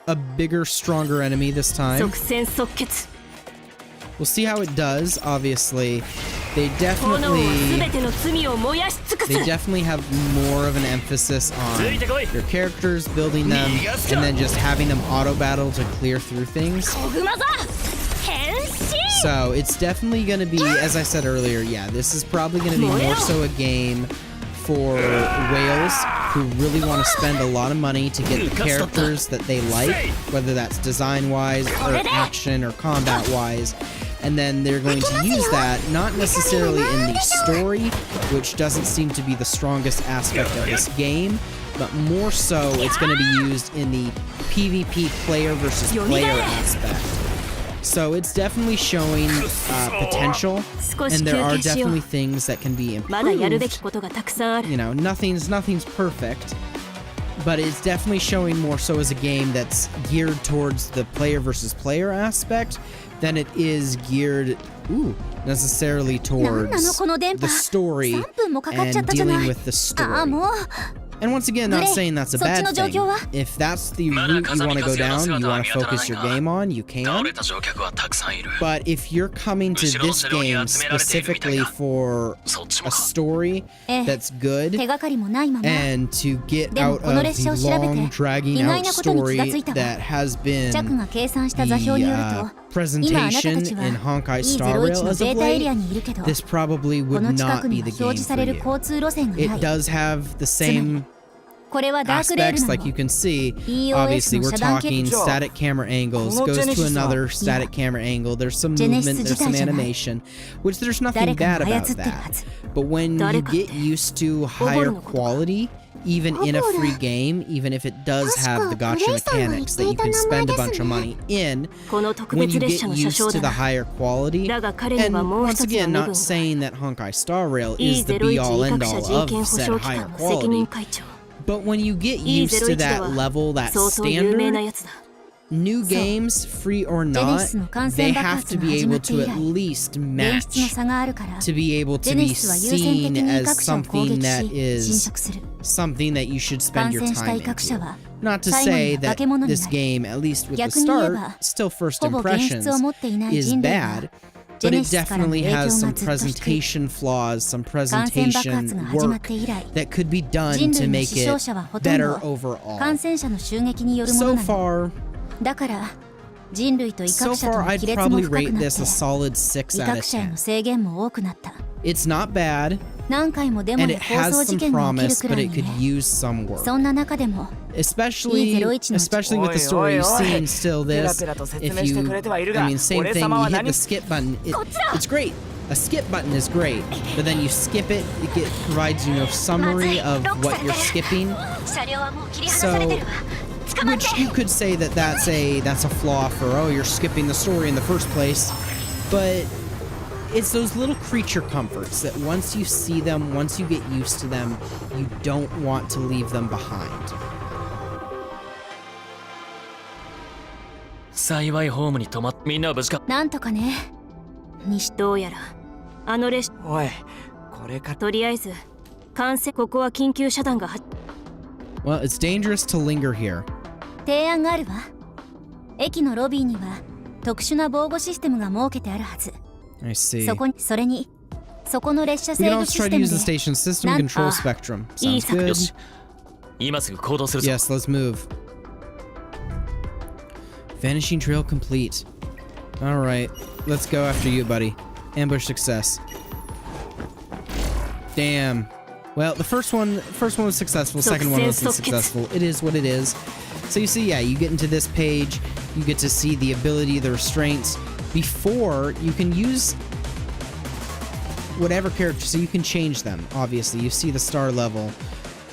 a bigger, stronger enemy this time. 即戦即決。 We'll see how it does. Obviously, they 炎は definitely 全ての罪を燃やし尽くす。 they definitely have more of an emphasis on your characters, building them, and then just having them auto battle to clear through things. コグマザ変身。 So it's definitely going to be, as I said earlier, yeah, this is probably going to be more so a game for whales who really want to spend a lot of money to get the characters that they like, whether that's design-wise or action or combat-wise. And then they're going to use that, not necessarily in the story, which doesn't seem to be the strongest aspect of this game, but more so it's going to be used in the PvP player versus player aspect. So it's definitely showing potential, and there are definitely things that can be まだやるべ improved. きことがたくさんある。 You know, nothing's perfect, but it's definitely showing more so as a game that's geared towards the player versus player aspect than it is geared necessarily towards なんなのこの電波。 the story 3分もかかっちゃっ and たじゃない。 dealing with the ああ story. もう。 And once again, not Gray, saying that's a そっち bad の状 thing. 況は？ If that's the route you want to go down, you want to focus your game on, you 倒 can. れた乗客はたくさんいる But if you're coming to this game specifically for そっちも a story ええ that's good 手がかりもないまま。 and to get でも out この of 列車を the 調べて long, dragging 意外 out なことに気が story ついたわ。 that has been ジャクが計算した座 the 標によると、今あなたた presentation ちは in Honkai Star E01 Rail の as ベ of ータエリア late, にいるけど、 this probably こ would の近 not くに be は the 表 game 示さ for れる you. 交通路線が It ない。 does have the same これはダークレール aspects な like の you。can see. EOS Obviously, の we're 遮断系 talking static camera angles, goes to another static camera angle. There's some movement, there's some animation, which there's nothing 誰か bad が操 about ってるは that. ず。 But when you 誰かって get used to higher quality, even in a free game, even if it does have the gacha mechanics that you can spend a bunch of money in, この特 when 別 you 列 get 車の車 used 掌 to だ the な。 higher quality, だが彼に and はもう once 一つの again, 身分 not が。 saying that Honkai Star Rail is the E01 be-all 威嚇者 end-all 人権 of 保 said 障機 higher 関の責任 quality, 会長。 but when you get used to E01 で that は level, that 相当有名な standard, やつだ。new games, free or not, they have to be able to at least match, to be able to be seen as something that is something that you should spend your time into. Not to say that this game, at least with the start, still first impressions, is bad, but it definitely has some presentation flaws, some presentation work that could be done to make it better overall. So far, I'd probably rate this a solid 6 out of 10. It's not bad, and it has some promise, but it could use some work. Especially with the story you've seen still this, if you, I mean, same thing, you hit the skip button, it's great. A skip button is great, but then you skip it, it provides you a summary of what you're skipping. So, which you could say that that's a flaw for, oh, you're skipping the story in the first place, but it's those little creature comforts that once you see them, once you get used to them, you don't want to leave them behind. 幸いホームに泊まっみんなは無事か。なんとかね。どうやらあの列車、おい、これか。とりあえず管制、ここは緊急遮断が。 Well, it's dangerous to linger here. 提案があるわ。駅のロビーには特殊な防護システムが設けてあるはず。I see. それにそこの列車 We 制 can 御 also シ try ス to テム use で the station system control spectrum. Sounds good. よし。今すぐ行動するぞ。 Yes, let's move. Vanishing trail complete. All right, let's go after you, buddy. Ambush success. Damn. Well, the first one was successful. Second one wasn't successful. It is what it is. So you see, yeah, you get into this page, you get to see the ability, the restraints. Before, you can use whatever character, so you can change them, obviously. You see the star level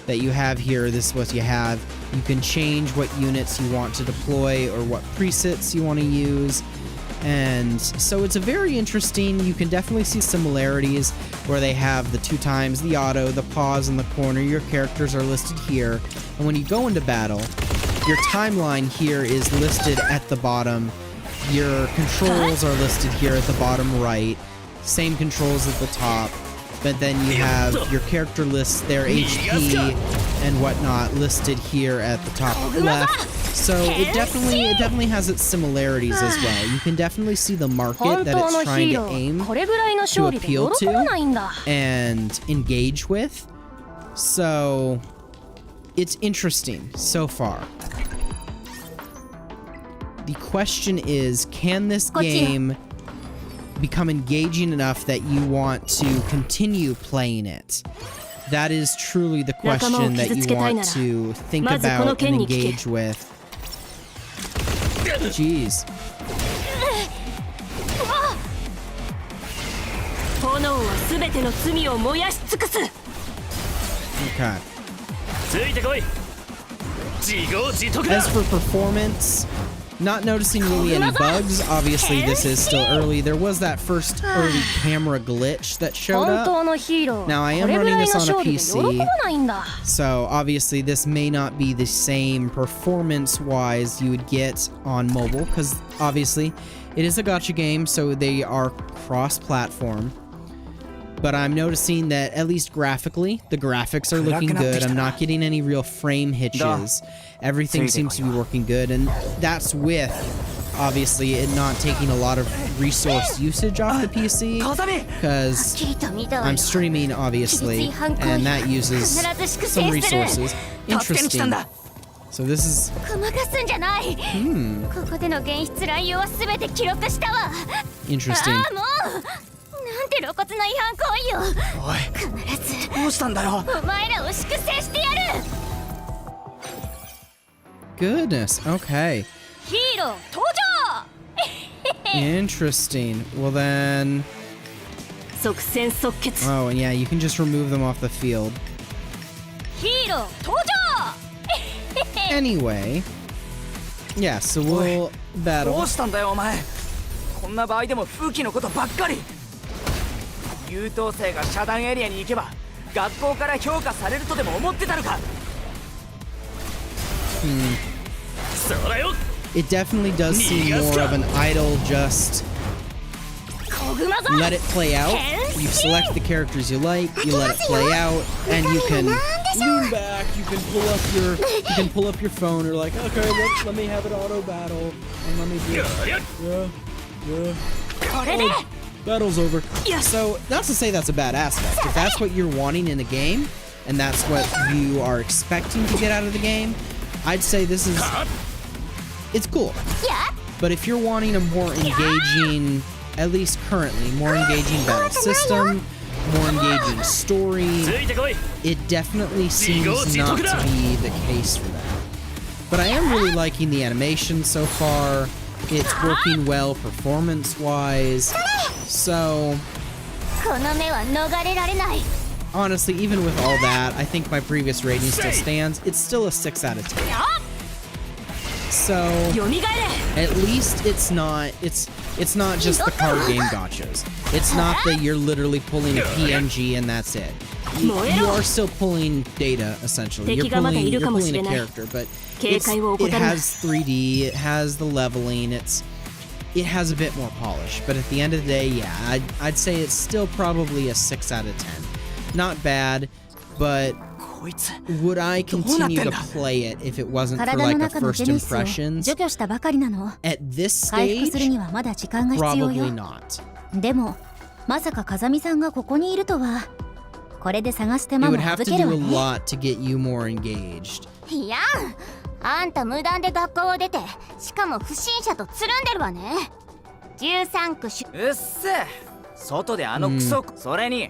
that you have here, this is what you have. You can change what units you want to deploy or what presets you want to use. And so it's a very interesting, you can definitely see similarities where they have the 2 times, the auto, the pause in the corner, your characters are listed here. And when you go into battle, your timeline here is listed at the bottom. Your controls are listed here at the bottom right. Same controls at the top. But then you have your character lists, their HP and whatnot listed here at the top left. So it definitely has its similarities as well. You can definitely see the market that it's trying to aim to appeal to and engage with. So it's interesting so far. The question is, can this game become engaging enough that you want to continue playing it? That is truly the question that you want to think about and engage with. Jeez. Okay. As for performance, not noticing really any bugs. Obviously, this is still early. There was that first early camera glitch that showed up. Now, I am running this on a PC, so obviously this may not be the same performance-wise you would get on mobile, because obviously it is a gacha game, so they are cross-platform. But I'm noticing that, at least graphically, the graphics are looking good. I'm not getting any real frame hitches. Everything seems to be working good, and that's with, obviously, it not taking a lot of resource usage off the PC, because I'm streaming, obviously, and that uses some resources. Interesting. So this is... Interesting. なんて露骨な違反行為よ。おい、必ずどうしたんだよ。お前らを粛清してやる。Goodness, okay. ヒーロー登場。Interesting. Well then. 即戦即決。 Oh, and yeah, you can just remove them off the field. ヒーロー登場。Anyway. Yeah, so we'll battle. どうしたんだよお前。こんな場合でも風紀のことばっかり。優等生が遮断エリアに行けば学校から評価されるとでも思ってたのか。それよ。It definitely does seem more of an idle just let it play out. You select the characters you like, you let it play out, and you can lean back, you can pull up your phone, or like, okay, let me have it auto battle, and let me do oh, battle's over. So that's to say that's a bad aspect. If that's what you're wanting in a game, and that's what you are expecting to get out of the game, I'd say this is, it's cool. But if you're wanting a more engaging, at least currently, more engaging battle system, more engaging story, it definitely seems not to be the case for that. But I am really liking the animation so far. It's working well performance-wise. So, honestly, even with all that, I think my previous rating still stands. It's still a 6 out of 10. So, at least it's not just the card game gachas. It's not that you're literally pulling a PNG and that's it. You are still pulling data, essentially. You're pulling a character, but it has 3D, it has the leveling, it has a bit more polish. But at the end of the day, yeah, I'd say it's still probably a 6 out of 10. Not bad, but would I continue to play it if it wasn't for like a first impressions? At this stage, probably not. It would have to do a lot to get you more engaged. あんた無断で学校を出て、しかも不審者とつるんでるわね。13区し。うっせ。外であのクソ、それに。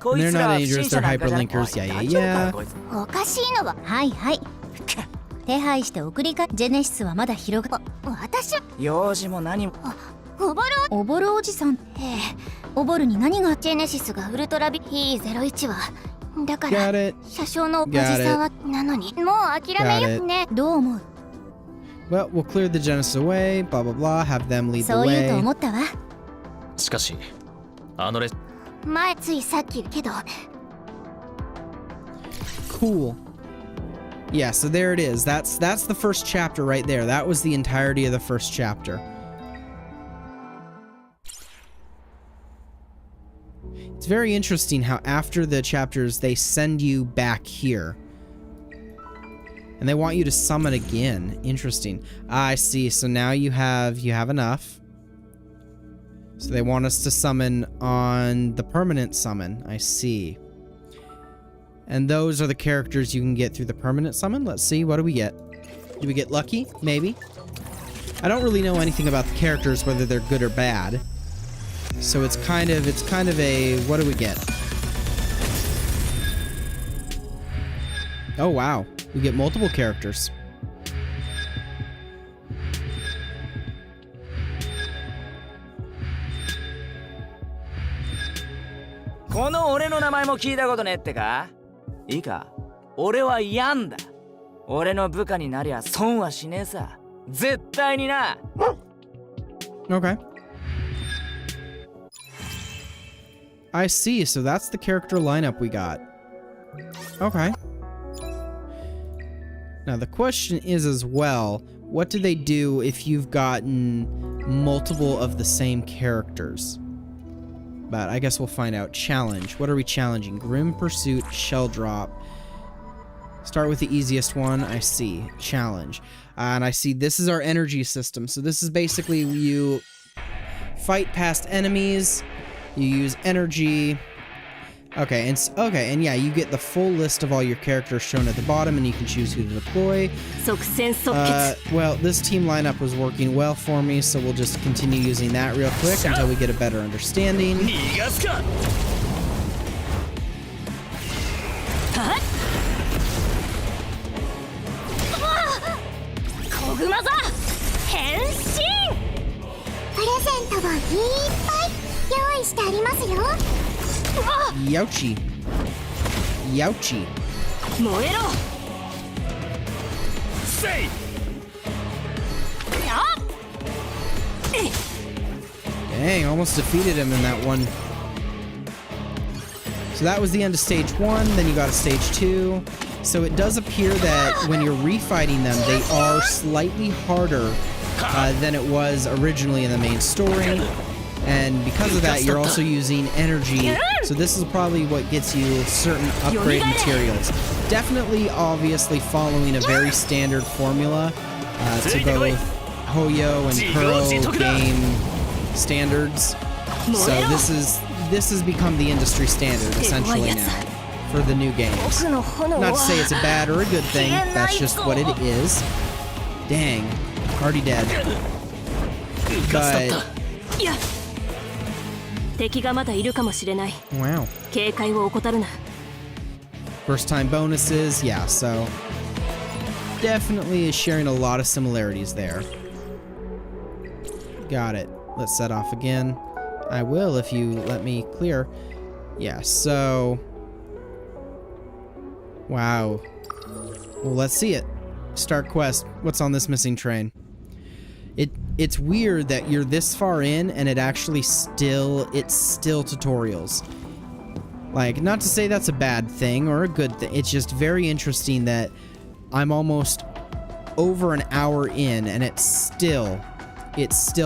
こい They're つら not は不審 dangerous, 者 they're なんかじゃない。 hyperlinkers, yeah. おかしいのは。はいはい。手配して送りか。ジェネシスはまだ広が。私。用事も何も。おぼるおじさん。おぼるに何が。ジェネシスがウルトラビ E01 は。だから車掌のおじさんはなのにもう諦めよね。どう思う？ Well, we'll clear the Genesis away, blah blah blah, have them lead the そう言うと way. 思ったわ。しかしあの前ついさっきけど。Cool. Yeah, so there it is. That's the first chapter right there. That was the entirety of the first chapter. It's very interesting how after the chapters they send you back here. And they want you to summon again. Interesting. I see. So now you have enough. So they want us to summon on the permanent summon. I see. And those are the characters you can get through the permanent summon. Let's see. What do we get? Do we get lucky? Maybe. I don't really know anything about the characters, whether they're good or bad. So it's kind of a, what do we get? Oh wow, we get multiple characters. この俺の名前も聞いたことねえってか？いいか、俺はヤンだ。俺の部下になりゃ損はしねえさ。絶対にな。Okay. I see, so that's the character lineup we got. Okay. Now the question is as well, what do they do if you've gotten multiple of the same characters? But I guess we'll find out. Challenge. What are we challenging? Grim Pursuit, Shell Drop. Start with the easiest one. I see. Challenge. And I see this is our energy system. So this is basically you fight past enemies. You use energy. Okay, and yeah, you get the full list of all your characters shown at the bottom, and you can choose who to deploy. Well, this team lineup was working well for me, so we'll just continue using that real quick until we get a better understanding. Youchi. Youchi. Dang, almost defeated him in that one. So that was the end of stage 1, then you got a stage 2. So it does appear that when you're refighting them, they are slightly harder than it was originally in the main story. And because of that, you're also using energy. So this is probably what gets you certain upgrade materials. Definitely, obviously, following a very standard formula to both Hoyo and Kuro game standards. So this has become the industry standard essentially now for the new games. Not to say it's a bad or a good thing. That's just what it is. Dang, already dead. But wow. First time bonuses, yeah, so definitely is sharing a lot of similarities there. Got it. Let's set off again. I will if you let me clear. Yeah, so wow. Well, let's see it. Start quest. What's on this missing train? It's weird that you're this far in and it's still tutorials. Like, not to say that's a bad thing or a good thing. It's just very interesting that I'm almost over an hour in and it's still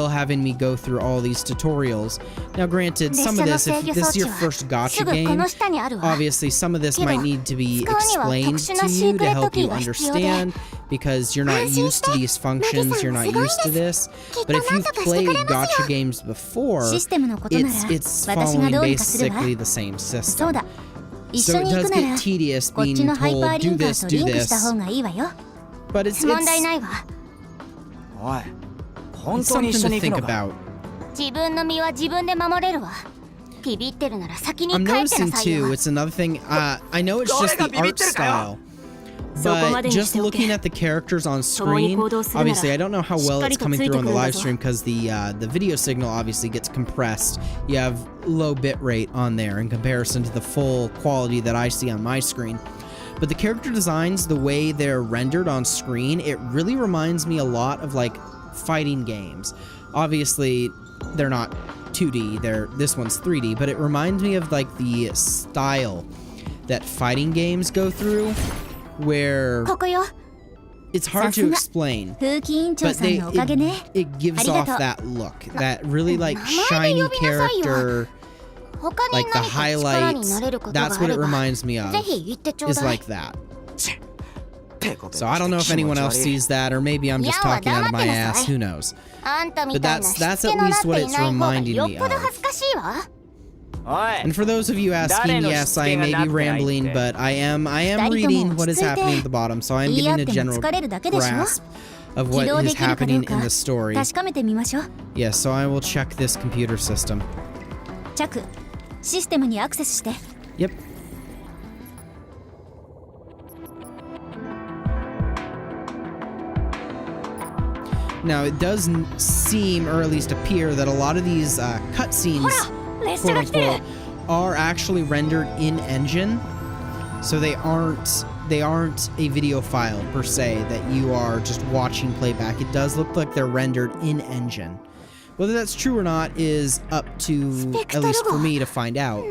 having me go through all these tutorials. Now, granted, some of this, if this is your first gacha game, obviously some of this might need to be explained to you to help you understand, because you're not used to these functions, you're not used to this. But if you've played gacha games before, it's following basically the same system. So it does get tedious being told, do this, but it's something to think about. I'm noticing too, it's another thing, I know it's just the art style, but just looking at the characters on screen, obviously I don't know how well it's coming through on the live stream because the video signal obviously gets compressed. You have low bit rate on there in comparison to the full quality that I see on my screen. But the character designs, the way they're rendered on screen, it really reminds me a lot of like fighting games. Obviously, they're not 2D, this one's 3D, but it reminds me of like the style that fighting games go through, where it's hard to explain, but it gives off that look, that really like shiny character, like the highlights. That's what it reminds me of, is like that. So I don't know if anyone else sees that, or maybe I'm just talking out of my ass, who knows. But that's at least what it's reminding me of. And for those of you asking, yes, I may be rambling, but I am reading what is happening at the bottom, so I am getting a general grasp of what is happening in the story. Yes, so I will check this computer system. Yep. Now, it does seem, or at least appear, that a lot of these cutscenes, quote unquote, are actually rendered in engine. So they aren't a video file per se that you are just watching playback. It does look like they're rendered in engine. Whether that's true or not is up to, at least for me, to find out.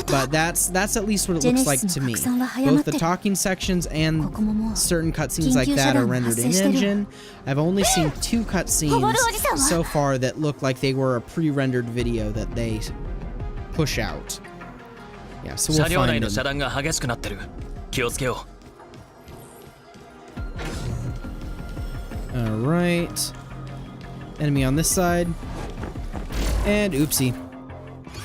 But that's at least what it looks like to me. Both the talking sections and certain cutscenes like that are rendered in engine. I've only seen 2 cutscenes so far that look like they were a pre-rendered video that they push out. Yeah, so we'll find them. Alright. Enemy on this side. And oopsie.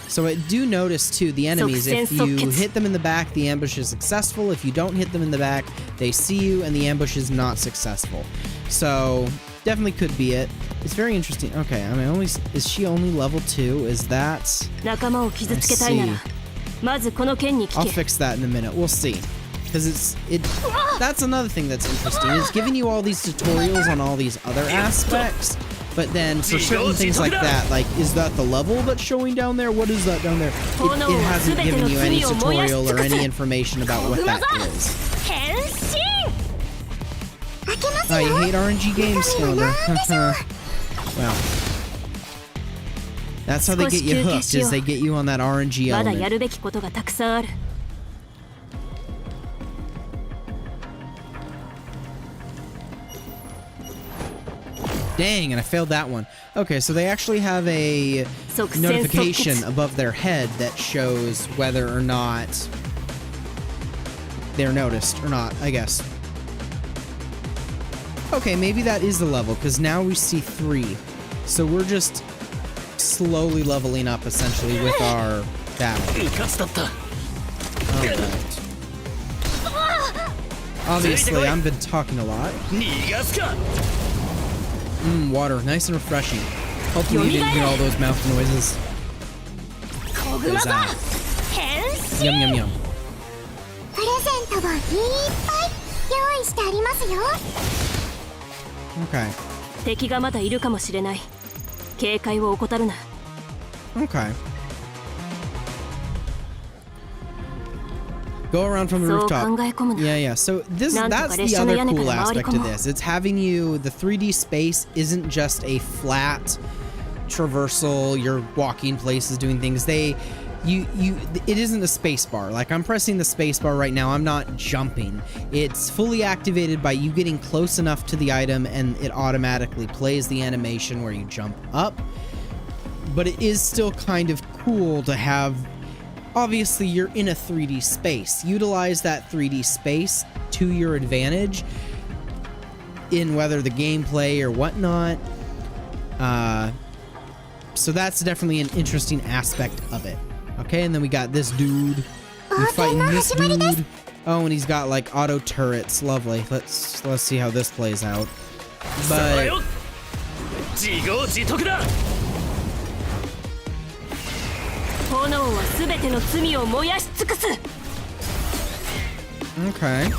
So I do notice too, the enemies, if you hit them in the back, the ambush is successful. If you don't hit them in the back, they see you and the ambush is not successful. So definitely could be it. It's very interesting. Okay, I mean, is she only level 2? Is that? I see. I'll fix that in a minute. We'll see. Because that's another thing that's interesting. It's giving you all these tutorials on all these other aspects. But then for certain things like that, like, is that the level that's showing down there? What is that down there? It hasn't given you any tutorial or any information about what that is. Oh, you hate RNG games, Skelder. Well, that's how they get you hooked, is they get you on that RNG element. Dang, and I failed that one. Okay, so they actually have a notification above their head that shows whether or not they're noticed or not, I guess. Okay, maybe that is the level, because now we see 3. So we're just slowly leveling up, essentially, with our battle. Alright. Obviously, I've been talking a lot. Water. Nice and refreshing. Hopefully you didn't hear all those mouth noises. There's that. Yum, yum, yum. Okay. Okay. Go around from the rooftop. Yeah. So that's the other cool aspect of this. It's having you, the 3D space isn't just a flat traversal, you're walking places, doing things. It isn't a space bar. Like, I'm pressing the space bar right now, I'm not jumping. It's fully activated by you getting close enough to the item and it automatically plays the animation where you jump up. But it is still kind of cool to have. Obviously, you're in a 3D space. Utilize that 3D space to your advantage in whether the gameplay or whatnot. So that's definitely an interesting aspect of it. Okay, and then we got this dude. We're fighting this dude. Oh, and he's got like auto turrets. Lovely. Let's see how this plays out. But okay.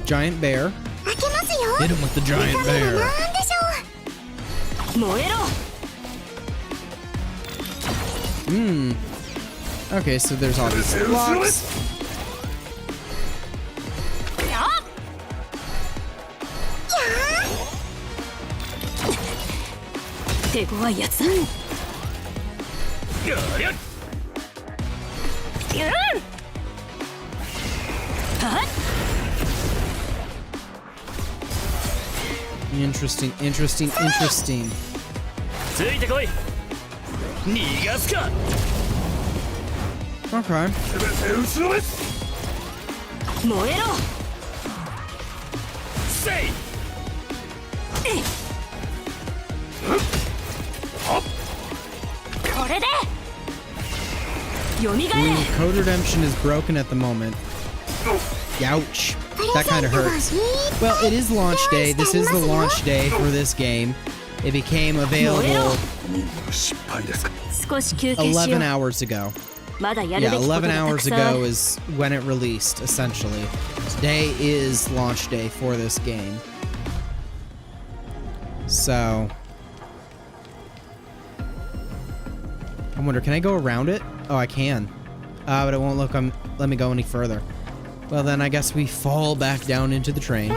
Giant bear. Hit him with the giant bear. Okay, so there's all these blocks. Interesting. Okay. Code Redemption is broken at the moment. Ouch. That kind of hurts. Well, it is launch day. This is the launch day for this game. It became available 11 hours ago. Yeah, 11 hours ago is when it released, essentially. Today is launch day for this game. So I wonder, can I go around it? Oh, I can. But it won't let me go any further. Well, then I guess we fall back down into the train.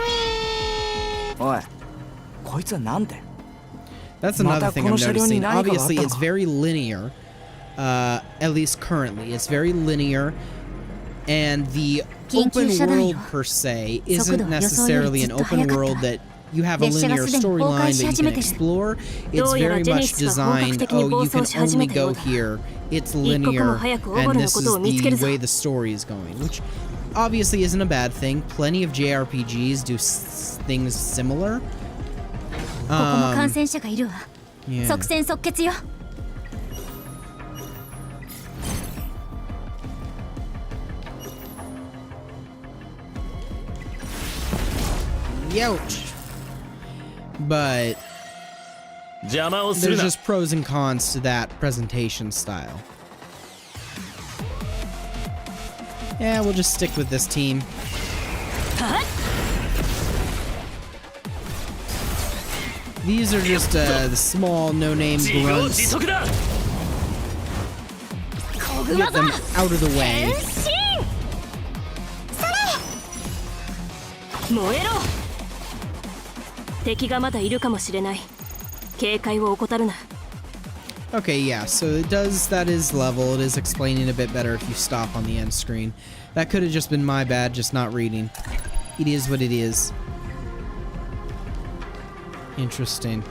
That's another thing I'm noticing. Obviously, it's very linear. At least currently. It's very linear. And the open world, per se, isn't necessarily an open world that you have a linear storyline that you can explore. It's very much designed, oh, you can only go here. It's linear, and this is the way the story is going, which obviously isn't a bad thing. Plenty of JRPGs do things similar. Yeah. Youch. But there's just pros and cons to that presentation style. Yeah, we'll just stick with this team. These are just the small, no-name grunts. Get them out of the way. Okay, yeah, so that is level. It is explaining a bit better if you stop on the end screen. That could have just been my bad, just not reading. It is what it is. Interesting.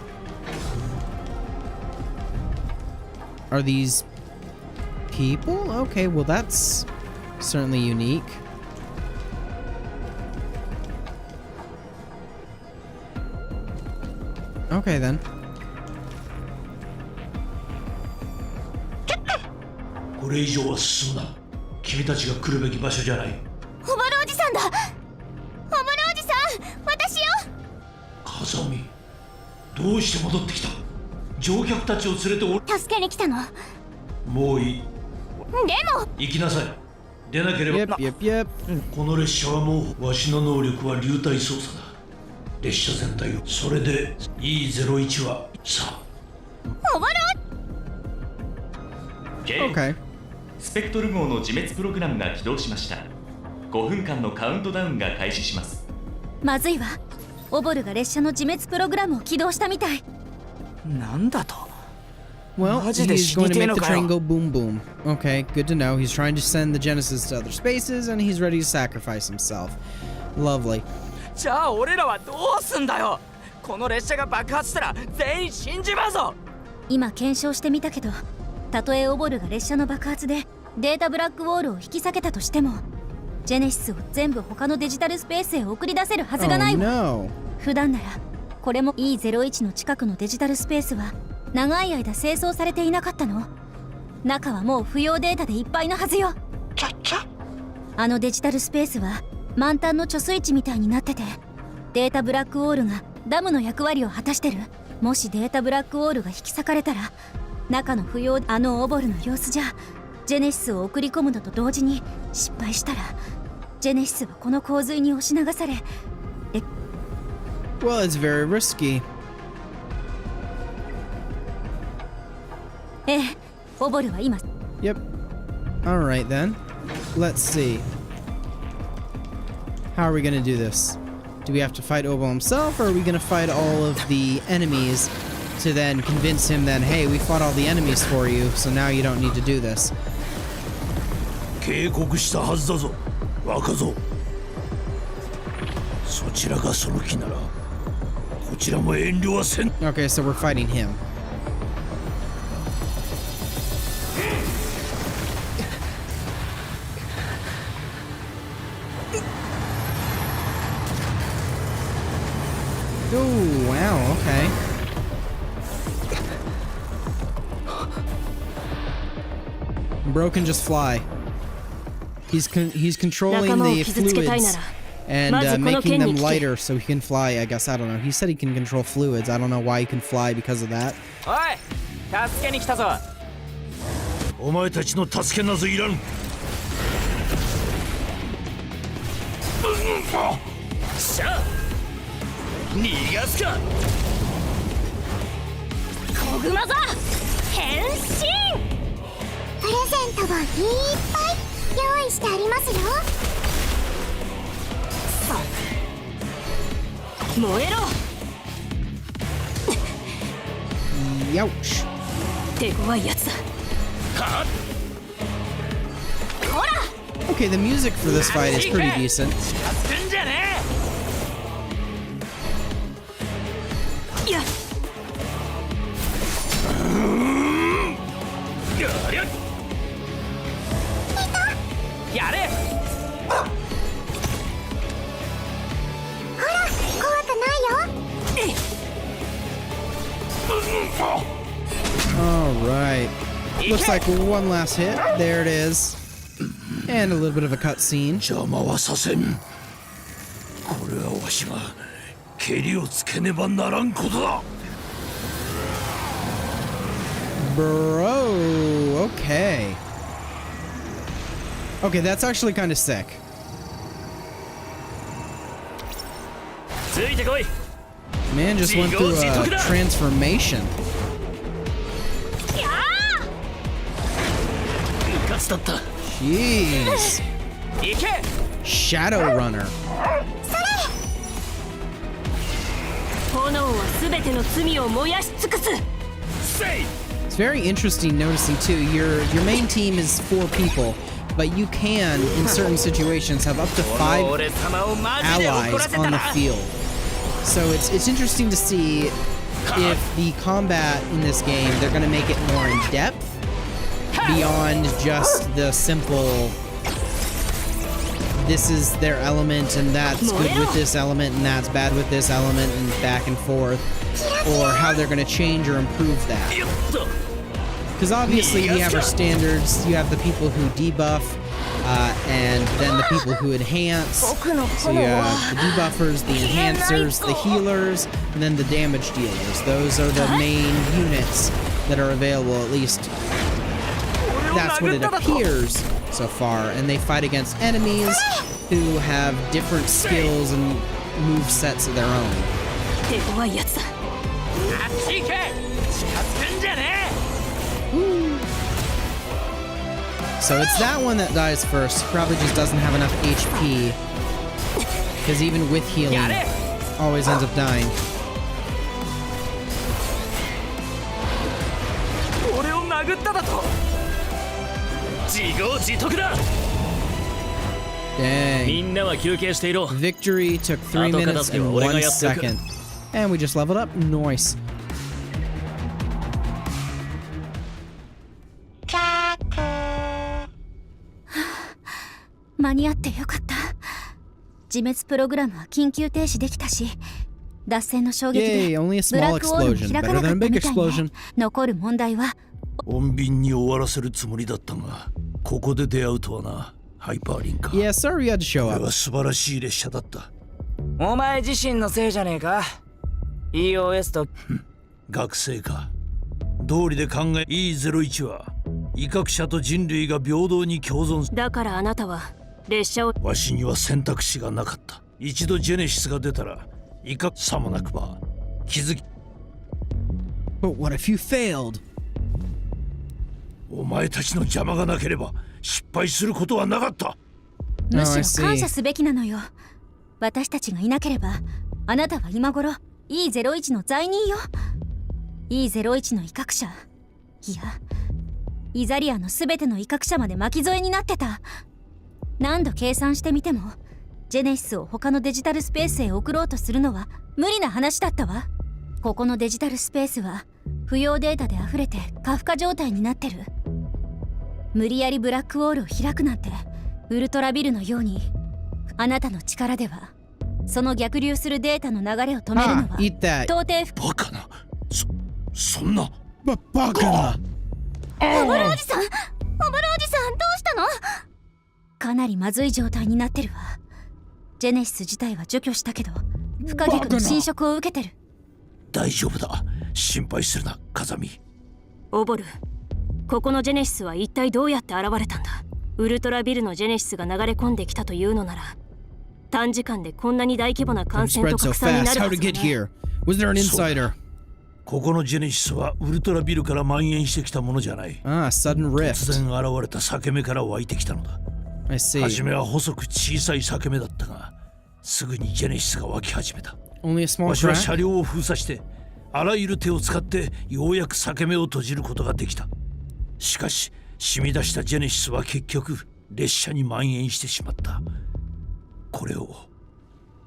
Are these people? Okay, well that's certainly unique. Okay then. これ以上は進むな。君たちが来るべき場所じゃない。おばるおじさんだ。おばるおじさん、私よ。風見、どうして戻ってきた？乗客たちを連れて助けに来たの。もういい。でも行きなさい。出なければ。Yep, yep, yep. この列車はもうわしの能力は流体操作だ。列車全体を。それで E01 はさあ。おばるOkay. スペクトル号の自滅プログラムが起動しました。5分間のカウントダウンが開始します。まずいわ。オボルが列車の自滅プログラムを起動したみたい。なんだと。 Well, マジで he's 死に going て to え make の the かよ。 train go boom boom. Okay, good to know. He's trying to send the Genesis to other spaces, and he's ready to sacrifice himself. Lovely. じゃあ俺らはどうすんだよ。この列車が爆発したら全員死んじまうぞ。今検証してみたけど、たとえオボルが列車の爆発でデータブラックウォールを引き裂けたとしても、ジェネシスを全部他のデジタルスペースへ送り出せるはずがない Oh わ。 no. 普段ならこれも E01 の近くのデジタルスペースは長い間清掃されていなかったの。中はもう不要データでいっぱいのはずよ。あのデジタルスペースは満タンの貯水池みたいになってて、データブラックウォールがダムの役割を果たしてる。もしデータブラックウォールが引き裂かれたら、中の不要あのオボルの様子じゃジェネシスを送り込むのと同時に失敗したら、ジェネシスはこの洪水に押し流され。Well, it's very risky. ええ、オボルは今。 Yep. Alright then. Let's see. How are we gonna do this? Do we have to fight Obo himself, or are we gonna fight all of the enemies to then convince him then, hey, we fought all the enemies for you, so now you don't need to do this? 警告したはずだぞ、若造。そちらがその気なら、こちらも遠慮はせん。 Okay, so we're fighting him. Oh, wow, okay. Bro can just fly. He's controlling the fluids and making them lighter so he can fly, I guess. I don't know. He said he can control fluids. I don't know why he can fly because of that. おい、助けに来たぞ。お前たちの助けなどいらん。しゃあ逃がすか。小熊座変身。プレゼントがいっぱい用意してありますよ。燃えろ。 Youch. 手強いやつだ。はっ。 Okay, the music for this fight is pretty decent. 助けんじゃねいや。え。やれ。ほら、怖くないよ。 Alright. Looks like one last hit. There it is. And a little bit of a cutscene. 邪魔はさせん。これはわしが蹴りをつけねばならんことだ。 Bro, okay. Okay, that's actually kind of sick. ついてこい。 Man just went through a transformation. うかつだった。 Jeez. 行け。 Shadow Runner. 炎はすべての罪を燃やし尽くす。 It's very interesting noticing too. Your main team is 4 people, but you can, in certain situations, have up to 5 allies on the field. So it's interesting to see if the combat in this game, they're going to make it more in depth beyond just the simple, this is their element and that's good with this element and that's bad with this element and back and forth, or how they're going to change or improve that. Because obviously we have our standards, you have the people who debuff, and then the people who enhance. So you have the debuffers, the enhancers, the healers, and then the damage dealers. Those are the main units that are available, at least that's what it appears so far. And they fight against enemies who have different skills and move sets of their own. So it's that one that dies first. Probably just doesn't have enough HP. Because even with healing, always ends up dying. Dang. Victory took 3 minutes and 1 second. And we just leveled up. Nice.間に合ってよかった。自滅プログラムは緊急停止できたし、脱線の衝撃でブラックウォールも開かなかったみたいね。残る問題は穏便に終わらせるつもりだったが、ここで出会うとはな。ハイパーリンカー。Yeah, sorry you had to show up. これは素晴らしい列車だった。お前自身のせいじゃねえか。EOS と学生か。道理で考え E01 は威嚇者と人類が平等に共存。だからあなたは列車を。わしには選択肢がなかった。一度ジェネシスが出たら威嚇さもなくば気づき。But what if you failed? お前たちの邪魔がなければ失敗することはなかった。むしろ感謝すべきなのよ。私たちがいなければあなたは今頃 E01 の罪人よ。 E01 の威嚇者、いやイザリアのすべての威嚇者まで巻き添えになってた。何度計算してみてもジェネシスを他のデジタルスペースへ送ろうとするのは無理な話だったわ。ここのデジタルスペースは不要データで溢れて過負荷状態になってる。無理やりブラックウォールを開くなんてウルトラビルのように、あなたの力ではその逆流するデータの流れを止めるのは到底不可能。バカな。そんなバカな。おぼろおじさん、おぼろおじさんどうしたの？かなりまずい状態になってるわ。ジェネシス自体は除去したけど不可逆の侵食を受けてる。大丈夫だ、心配するな風見。オボル、ここのジェネシスは一体どうやって現れたんだ？ウルトラビルのジェネシスが流れ込んできたというのなら、短時間でこんなに大規模な感染と拡散になるはずだね。ここのジェネシスはウルトラビルから蔓延してきたものじゃない。突然現れた裂け目から湧いてきたのだ。初めは細く小さい裂け目だったが、すぐにジェネシスが湧き始めた。わしは車両を封鎖してあらゆる手を使ってようやく裂け目を閉じることができた。しかし染み出したジェネシスは結局列車に蔓延してしまった。これを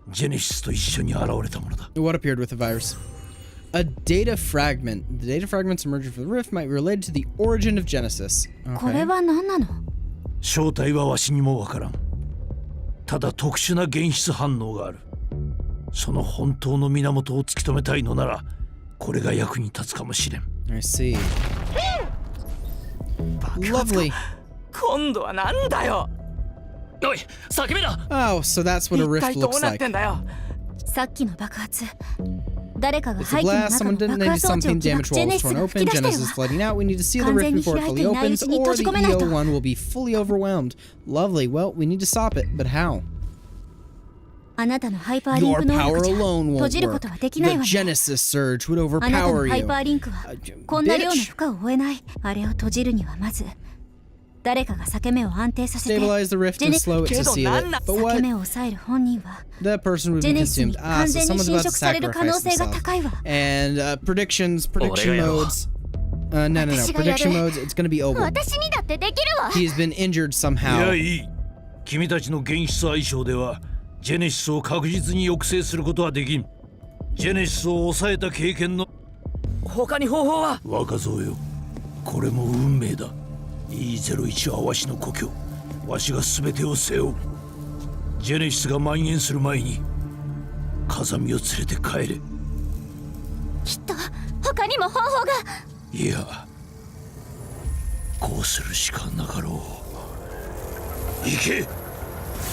ジェネシスと一緒に現れたものだ。 What appeared with the virus? A data fragment. The data fragments emerging from the rift might be related to the origin of Genesis. これは何なの？正体はわしにもわからん。ただ特殊な原質反応がある。その本当の源を突き止めたいのならこれが役に立つかもしれん。 I see. Lovely. 今度はなんだよ。おい、叫べだ。 Oh, so that's what a rift looks like. さっきの爆発。誰かが It's a 背景の blast. 中の Someone 爆 detonated 破装置を something. 起爆 Damage ジェ walls ネシス torn が吹 open. き出したよ Genesis is flooding out. We need to seal the 完 rift 全に before it 開い fully ていないう opens, ちに or 閉 the じ込めないと。 EO1 will be fully overwhelmed. Lovely. Well, we need to stop it, but how? あなたのハイパーリン Your ク能 power 力じゃ alone 閉 won't じるこ work. とはできない The わね。 Genesis surge would あなたの overpower ハイパー you. リンクはこんな量の負荷を負えない。あれを閉じるにはまず誰かが裂け目を安定させて Stabilize the rift and slow it to seal it. But 裂 what? け目を抑える本人は That person would ジェ be ネシスに consumed. 完 So 全に someone's 侵 about to 食される可 sacrifice 能性が themselves. 高いわ。 And prediction Oreo. modes. No. Prediction modes. It's gonna be Oval. 私にだってできるわ。 He's been injured い somehow. やいい。君たちの原質相性ではジェネシスを確実に抑制することはできん。ジェネシスを抑えた経験の他に方法は？若造よ、これも運命だ。E01 はわしの故郷。わしが全てを背負う。ジェネシスが蔓延する前に風見を連れて帰れ。きっと他にも方法が。いや、こうするしかなかろう。行け、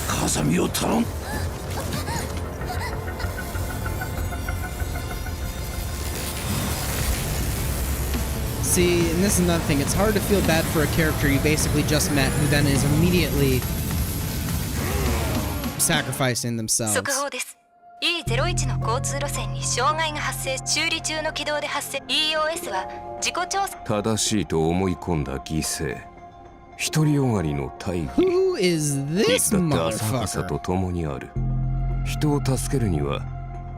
風見を頼む。See, and this is another thing. It's hard to feel bad for a character you basically just met who then is immediately sacrificing themselves. 速報です。E01 の交通路線に障害が発生、修理中の軌道で発生。EOS は自己調査。正しいと思い込んだ犠牲。独りよがりの大義。Who is this だって浅はかと共にある。人を助けるには、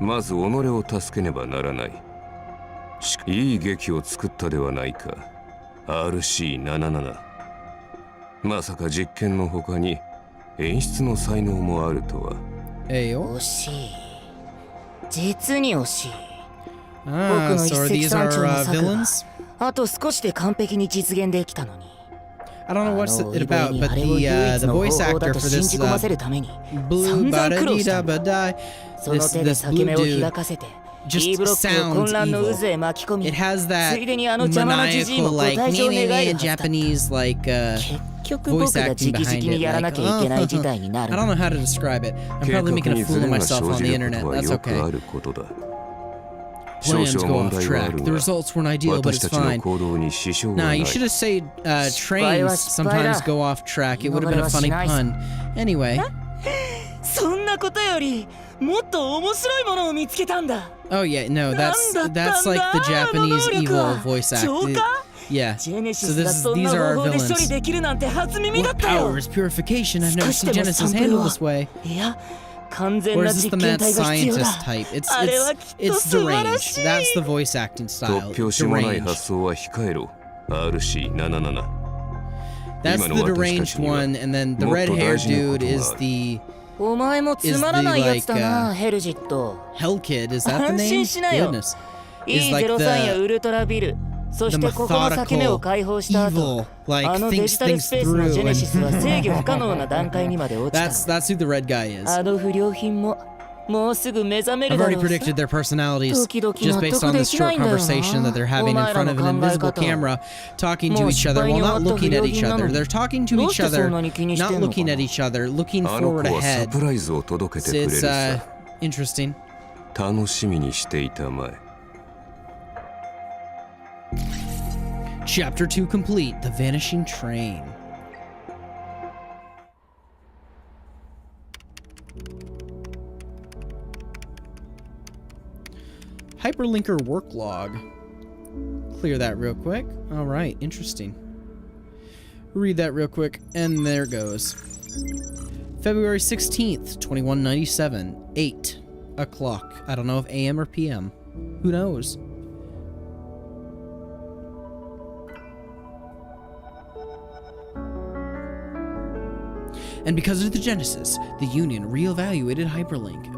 まず己を助けねばならない。いい劇を作ったではないか。RC77。まさか実験の他に演出の才能もあるとは。惜しい。実に惜しい。僕 Ah, の so 一石 these 三 are 鳥の策 villains? があと少しで完璧に実現できたのに。I don't know what's it about, but the voice actor for this blue ba-da-dee-da-ba-die, this blue dude just sounds evil. It has that maniacal, like, in Japanese, like, voice acting behind it. Like, I don't know how to describe it. I'm probably making a fool of myself on the internet. That's okay. Plans go off track. The results weren't ideal, but it's fine. Nah, you should have said trains sometimes go off track. It would have been a funny pun. Anyway. そんなことよりもっと面白いものを見つけたんだ。Oh yeah, no, that's like the Japanese evil voice act. Yeah. So these are our villains. What powers, purification? I've never seen Genesis handled this way. Or is this the mad scientist type? It's deranged. That's the voice acting style. Deranged. That's the deranged one, and then the red-haired dude is the Hell Kid. Is that the name? Goodness. Is like the methodical, evil, like thinks things through. That's who the red guy is. I've already predicted their personalities just based on this short conversation that they're having in front of an invisible camera, talking to each other while not looking at each other. They're talking to each other, not looking at each other, looking forward ahead. It's interesting. Chapter 2 complete. The Vanishing Train. Hyperlinker work log. Clear that real quick. Alright, interesting. Read that real quick, and there goes. February 16th, 2197, 8 o'clock. I don't know if AM or PM. Who knows? And because of the Genesis, the Union reevaluated Hyperlink.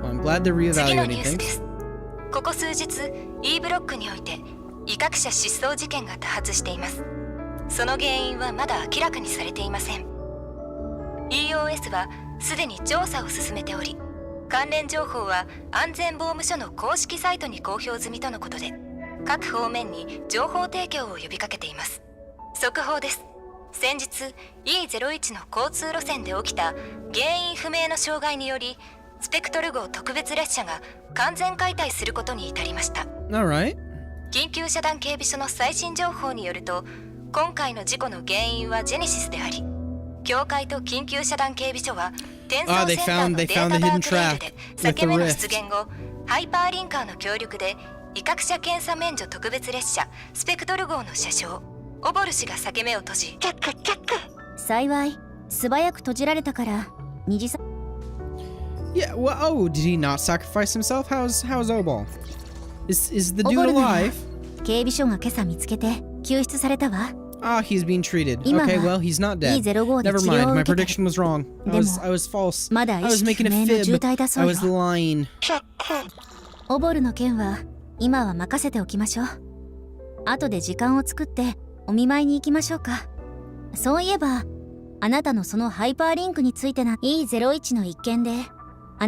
Well, I'm glad they're reevaluating things. ここ数日 E ブロックにおいて威嚇者失踪事件が多発しています。その原因はまだ明らかにされていません。EOS はすでに調査を進めており、関連情報は安全防務署の公式サイトに公表済みとのことで、各方面に情報提供を呼びかけています。速報です。先日 E01 の交通路線で起きた原因不明の障害により、スペクトル号特別列車が完全解体することに至りました。Alright. 緊急遮断警備署の最新情報によると、今回の事故の原因はジェネシスであり、教会と緊急遮断警備署は転送センターのデータバークレールで裂け目の出現後、ハイパーリンカーの協力で威嚇者検査免除特別列車スペクトル号の車掌オボル氏が裂け目を閉じ、幸い素早く閉じられたから二次。Yeah, well, oh, did he not sacrifice himself? How's Obol? Is the dude alive? 警備署が今朝見つけて救出されたわ。Ah, he's being treated. Okay, well, he's not dead. Never mind, my prediction was wrong. I was false. I was making a fib. I was lying. オボルの件は今は任せておきましょう。後で時間を作ってお見舞いに行きましょうか。そういえばあなたのそのハイパーリンクについてな E01 の一件であ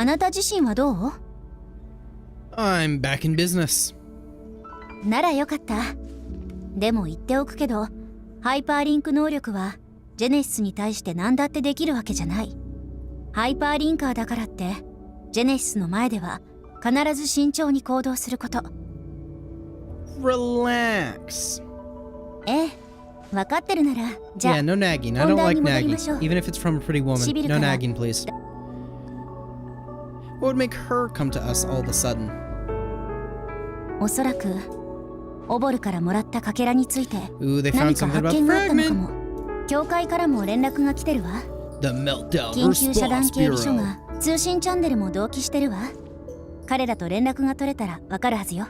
なた自身はどう？ I'm back in business. ならよかった。でも言っておくけど、ハイパーリンク能力はジェネシスに対して何だってできるわけじゃない。ハイパーリンカーだからってジェネシスの前では必ず慎重に行動すること。Relax. ええ、分かってるならじゃあ Yeah, no nagging. I don't like nagging. Even if it's from a pretty woman. No nagging, please. What would make her come to us all of a sudden? おそらくオボルからもらったかけらについて Ooh, they 何 found か something 発 about the 見があったのか fragment. も。教会からも連絡が来てるわ。 The meltdown 緊急遮断 response 警備署 bureau. が通信チャンネルも同期してるわ。彼らと連絡が取れたらわかるはずよ。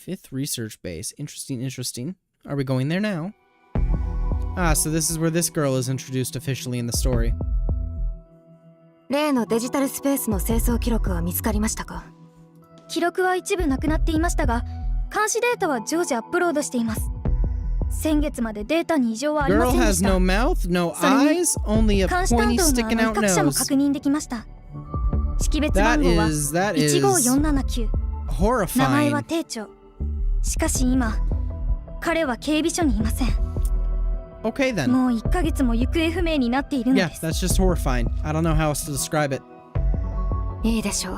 Fifth research base. Interesting, interesting. Are we going there now? Ah, so this is where this girl is introduced officially in the story. 例のデジタルスペースの清掃記録は見つかりましたか？記録は一部なくなっていましたが、監視データは常時アップロードしています。先月までデータに異常はありま Girl せんで has した。 no mouth, no それに eyes, only a 監視担 pointy 当 sticking の out 各社も nose. 確認できました。識別 That 番号は is 15479。名前は horrifying. 丁長。しかし今、彼は警備署にいません。 Okay then. もう1ヶ月も行方不明になっているの Yeah, です。 that's just horrifying. I don't know how else to describe it. いいでしょう。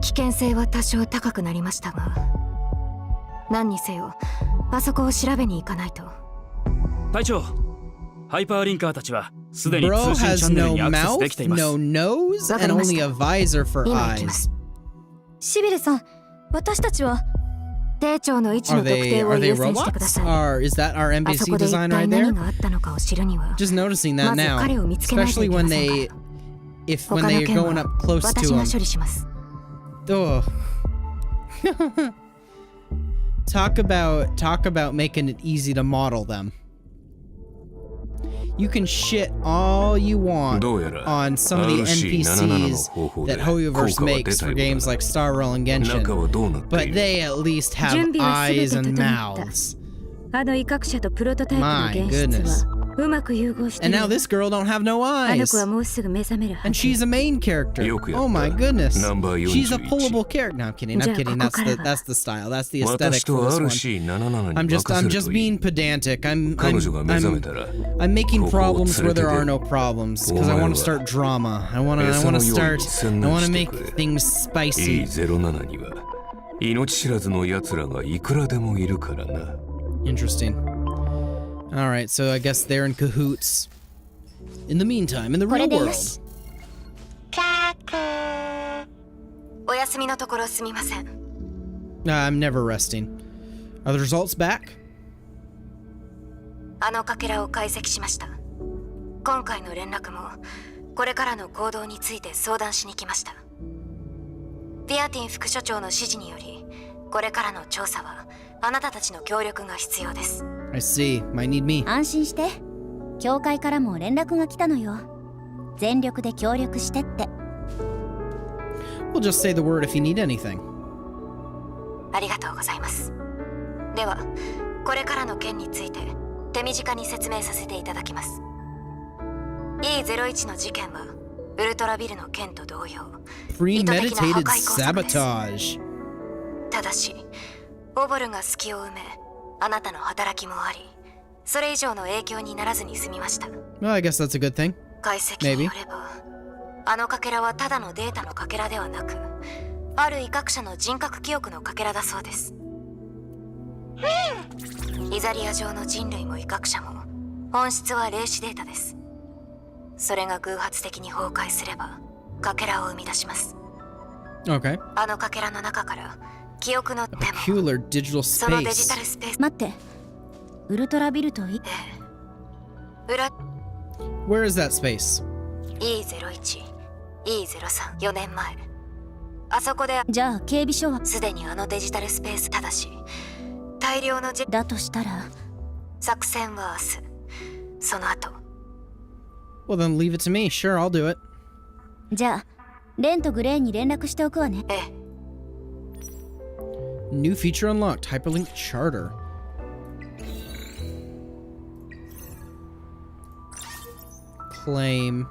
危険性は多少高くなりましたが、何にせよあそこを調べに行かないと。隊長、ハイパーリンカーたちはすでに Bro 通信チャ has ンネル no にアクセスできています。 mouth, no nose, and only a visor for 今行きま eyes. す。シビルさん、私たちは艇長の位置の Are 特 they 定を are they 優先してくだ robots? さい。 Is that our あそ NPC こで一 design 体 right 何 there? があったのかを知るには、 Just noticing ま that ず now, 彼を見つけないと especially いけ when ません they から if 他 when の they're 件 going は up close 私 to が him. 処理します。 Oh. Talk about making it easy to model them. You can shit all you want on some of the NPCs that Hoyoverse makes for games like Star Rail and Genshin, but they at least have eyes and mouths. あの威嚇者とプロトタイプの現実はうまく融合して And る。 now this girl don't have no あの eyes. 子はもうすぐ目覚めるは And ず。 she's a main character. Oh my goodness. She's a pullable character. No, I'm kidding. I'm kidding. That's the style. That's the aesthetic for this one. I'm just being pedantic. I'm making problems where there are no problems because I want to start drama. I want to make things spicy. E07 には命知らずの奴らがいくらでもいるからな。 Interesting. All right, so I guess they're in cahoots. In the meantime, in the これ real でよ world. し。お休みのところすみません。 I'm never resting. Are the results back? あのかけらを解析しました。今回の連絡もこれからの行動について相談しに来ました。ティアティン副所長の指示により、これからの調査はあなたたちの協力が必要です。 I see. Might need me. 安心して。教会からも連絡が来たのよ。全力で協力してって。 We'll just say the word if you need anything. ありがとうございます。では、これからの件について手短に説明させていただきます。E01 の事件はウルトラビルの件と同様、意図的な破壊 Premeditated 工作です。 sabotage. ただし、オボルが隙を埋め、あなたの働きもあり、それ以上の影響にならずに済みました。 Well, I guess that's a good thing. 解析によれば、あのかけらはただのデータのかけらではなく、ある威嚇者の人格記憶のかけらだそうです。イザリア上の人類も威嚇者も、本質は霊視データです。それが偶発的に崩壊すれば、かけらを生み出します。 Okay. あのかけらの中から記憶のデモ、 Peculiar digital そのデジ space. タルスペース、待って。ウルトラビルと裏 Where is that space? E01、E03、4年前。あそこで、じゃあ警備所はすでにあのデジタルスペースただし、大量のだとしたら作戦は明日。その後、Well, then leave it to me. Sure, I'll do it. じゃあレンとグレーに連絡しておくわね。New feature unlocked. Hyperlink charter. Claim.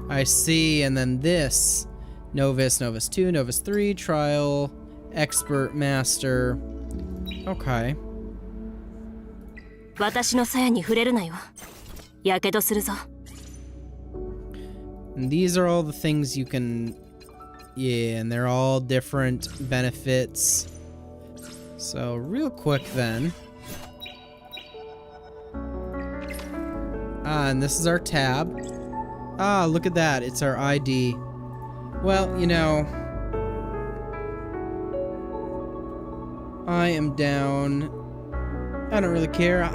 I see. And then this. Novice, Novice 2, Novice 3, Trial, Expert, Master. Okay. 私の鞘に触れるなよ。やけどするぞ。And these are all the things you can... Yeah, and they're all different benefits. So, real quick then. Ah, and this is our tab. Ah, look at that. It's our ID. Well, you know... I am down. I don't really care.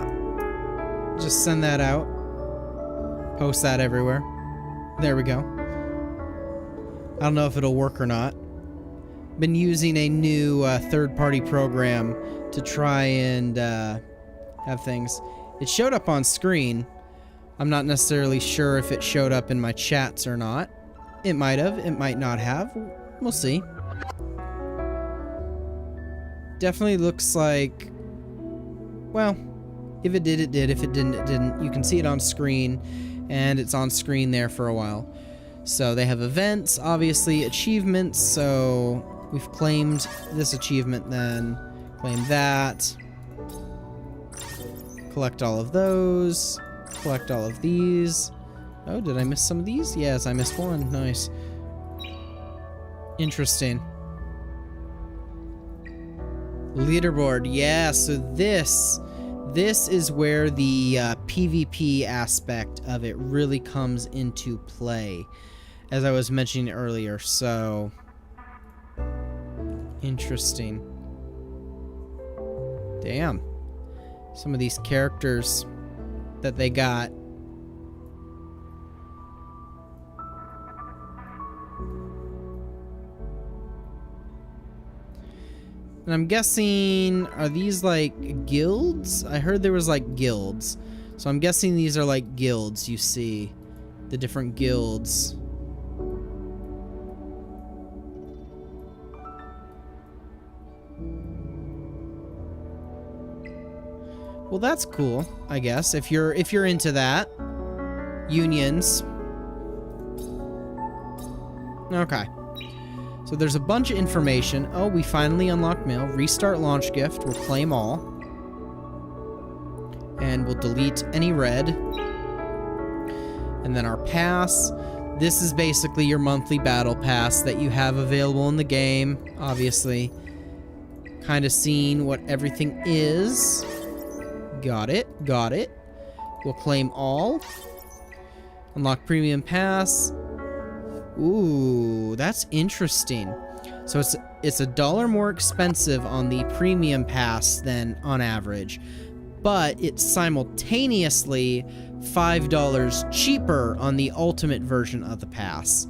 Just send that out. Post that everywhere. There we go. I don't know if it'll work or not. Been using a new third-party program to try and have things. It showed up on screen. I'm not necessarily sure if it showed up in my chats or not. It might have. It might not have. We'll see. Definitely looks like... Well, if it did, it did. If it didn't, it didn't. You can see it on screen, and it's on screen there for a while. So they have events, obviously, achievements, so we've claimed this achievement then. Claim that. Collect all of those. Collect all of these. Oh, did I miss some of these? Yes, I missed one. Nice. Interesting. Leaderboard. Yeah, so this is where the PvP aspect of it really comes into play, as I was mentioning earlier. So interesting. Damn. Some of these characters that they got. And I'm guessing, are these like guilds? I heard there was like guilds. So I'm guessing these are like guilds, you see. The different guilds. Well, that's cool, I guess. If you're into that. Unions. Okay. So there's a bunch of information. Oh, we finally unlocked mail. Restart launch gift. We'll claim all. And we'll delete any red. And then our pass. This is basically your monthly battle pass that you have available in the game. Obviously. Kind of seeing what everything is. Got it. Got it. We'll claim all. Unlock premium pass. Ooh, that's interesting. So it's $1 more expensive on the premium pass than on average, but it's simultaneously $5 cheaper on the ultimate version of the pass.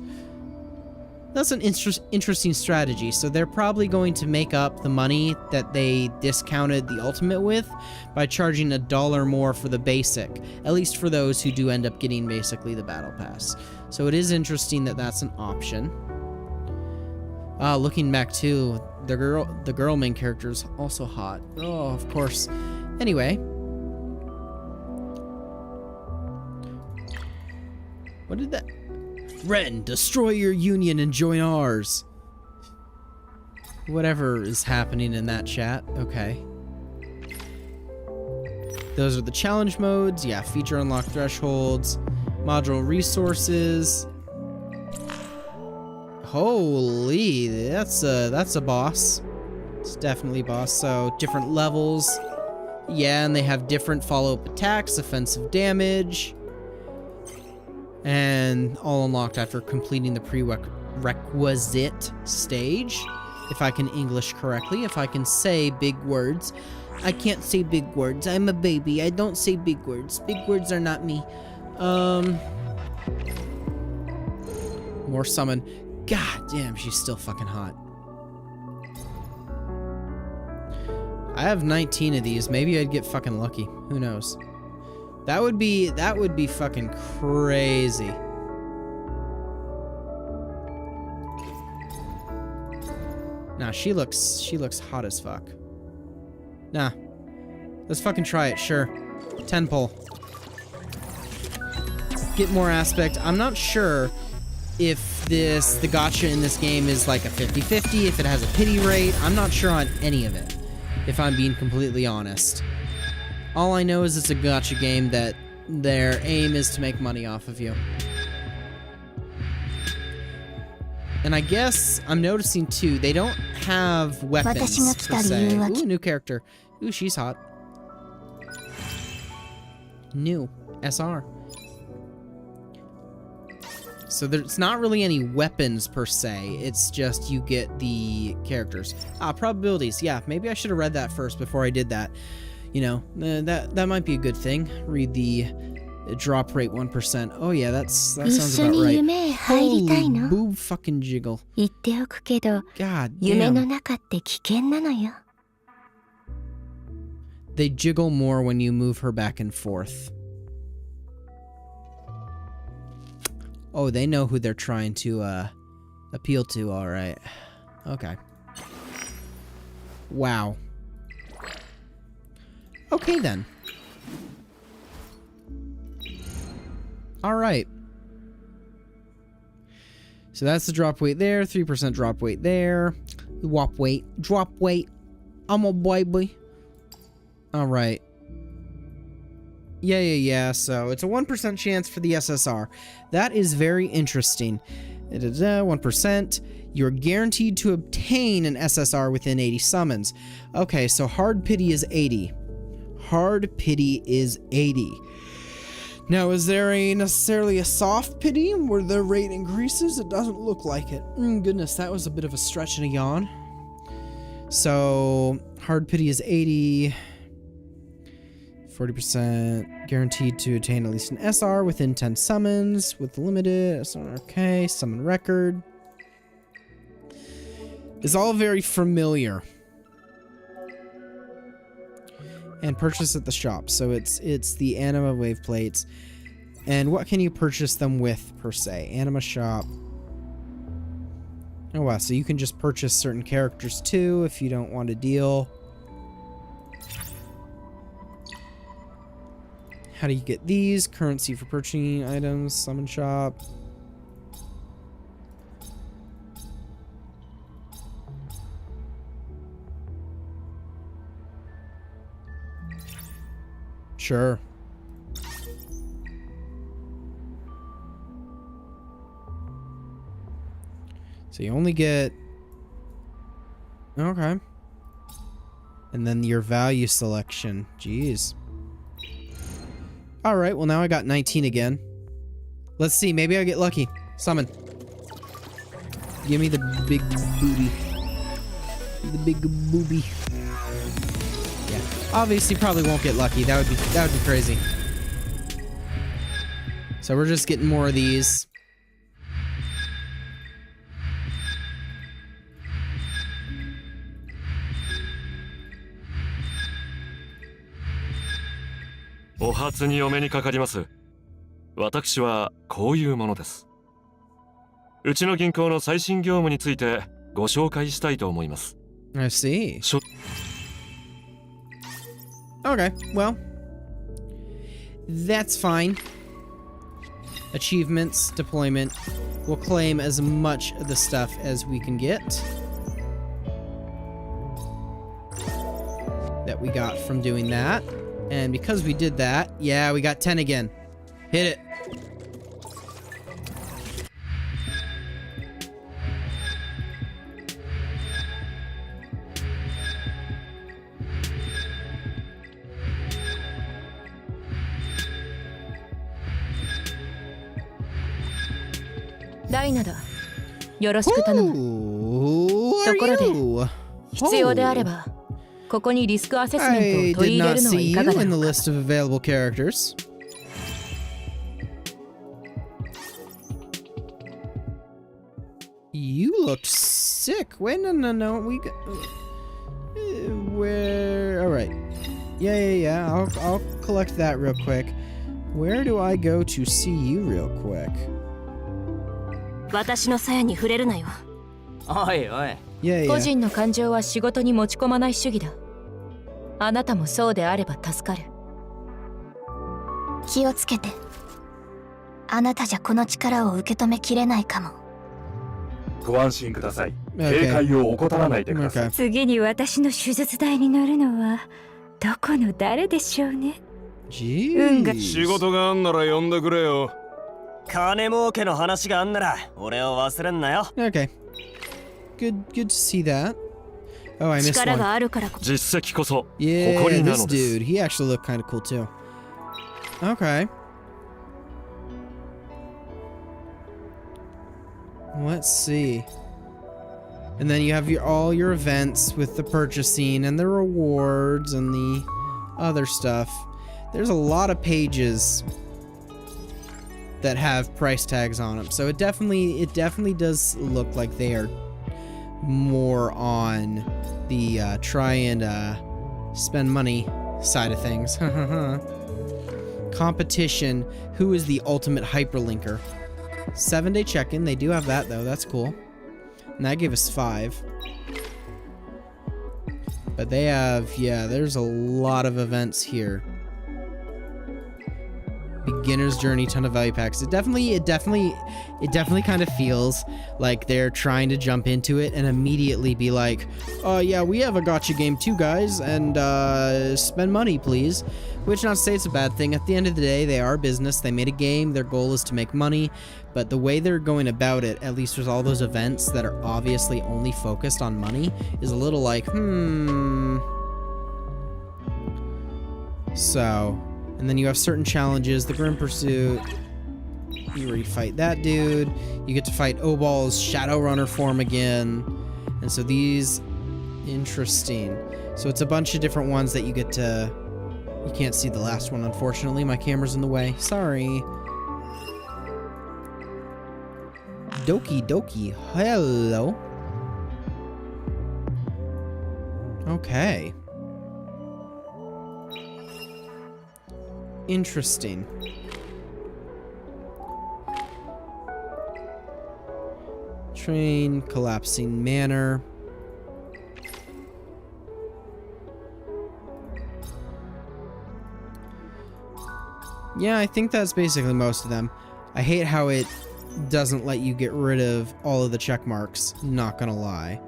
That's an interesting strategy. So they're probably going to make up the money that they discounted the ultimate with by charging $1 more for the basic, at least for those who do end up getting basically the battle pass. So it is interesting that that's an option. Looking back too, the girl main character is also hot. Oh, of course. Anyway. What did that... Ren, destroy your union and join ours. Whatever is happening in that chat. Okay. Those are the challenge modes. Yeah, feature unlock thresholds. Module resources. Holy, that's a boss. It's definitely a boss. So different levels. Yeah, and they have different follow-up attacks, offensive damage. And all unlocked after completing the prerequisite stage. If I can English correctly, if I can say big words. I can't say big words. I'm a baby. I don't say big words. Big words are not me. More summon. God damn, she's still fucking hot. I have 19 of these. Maybe I'd get fucking lucky. Who knows? That would be fucking crazy. Nah, she looks hot as fuck. Nah. Let's fucking try it, sure. 10 pull. Get more aspect. I'm not sure if the gacha in this game is like a 50-50, if it has a pity rate. I'm not sure on any of it, if I'm being completely honest. All I know is it's a gacha game that their aim is to make money off of you. And I guess I'm noticing too, they don't have weapons per se. Ooh, new character. Ooh, she's hot. New SR. So there's not really any weapons per se. It's just you get the characters. Probabilities. Yeah, maybe I should have read that first before I did that. You know, that might be a good thing. Read the drop rate 1%. Oh yeah, that sounds about right. Holy boob fucking jiggle. God damn. They jiggle more when you move her back and forth. Oh, they know who they're trying to appeal to, alright. Okay. Wow. Okay then. Alright. So that's the drop weight there, 3% drop weight there. Drop weight. I'm a baby. Alright. Yeah. So it's a 1% chance for the SSR. That is very interesting. 1%. You're guaranteed to obtain an SSR within 80 summons. Okay, so hard pity is 80. Hard pity is 80. Now, is there necessarily a soft pity where the rate increases? It doesn't look like it. Goodness, that was a bit of a stretch and a yawn. So, hard pity is 80. 40% guaranteed to attain at least an SR within 10 summons with limited. Okay, summon record. It's all very familiar. And purchase at the shop. So it's the anima wave plates. And what can you purchase them with per se? Anima shop. Oh wow, so you can just purchase certain characters too if you don't want a deal. How do you get these? Currency for purchasing items, summon shop. Sure. So you only get... Okay. And then your value selection. Jeez. Alright, well now I got 19 again. Let's see, maybe I get lucky. Summon. Give me the big booty. The big booby. Yeah. Obviously probably won't get lucky. That would be crazy. So we're just getting more of these.お初にお目にかかります。私はこういうものです。うちの銀行の最新業務についてご紹介したいと思います。I see. Okay, well, that's fine. Achievements, deployment. We'll claim as much of the stuff as we can get. That we got from doing that. And because we did that, yeah, we got 10 again. Hit it. Daina だ。よろしく頼む。ところで、必要であれば。ここにリスクアセスメントを取り入れるのはいかがだろうか。You looked sick. Wait, no. We got... where... Alright. Yeah. I'll collect that real quick. Where do I go to see you real quick? 私の鞘に触れるなよ。おいおい。個人の感情は仕事に持ち込まない主義だ。あなたもそうであれば助かる。気をつけて。あなたじゃこの力を受け止めきれないかも。ご安心ください。警戒を怠らないでください。次に私の手術台に乗るのはどこの誰でしょうね。仕事があんなら呼んでくれよ。金儲けの話があんなら俺を忘れんなよ。Okay. Good to see that. Oh, I missed one. 実績こそ Yeah, 誇りな this のです。 dude, he actually looked kind of cool too. Okay. Let's see. And then you have all your events with the purchasing and the rewards and the other stuff. There's a lot of pages that have price tags on them, so it definitely does look like they are more on the try and spend money side of things. Competition. Who is the ultimate hyperlinker? 7-day check-in. They do have that though. That's cool. And that gave us 5. But they have, yeah, there's a lot of events here. Beginner's journey, ton of value packs. It definitely kind of feels like they're trying to jump into it and immediately be like, oh yeah, we have a gacha game too, guys, and spend money, please. Which, not to say it's a bad thing. At the end of the day, they are business. They made a game. Their goal is to make money. But the way they're going about it, at least with all those events that are obviously only focused on money, is a little like, So, and then you have certain challenges. The Grim Pursuit. You already fight that dude. You get to fight Obal's Shadowrunner form again. And so these... Interesting. So it's a bunch of different ones that you get to... You can't see the last one, unfortunately. My camera's in the way. Sorry. Doki Doki. Hello. Okay. Interesting. Train, collapsing manor. Yeah, I think that's basically most of them. I hate how it doesn't let you get rid of all of the check marks, not gonna lie.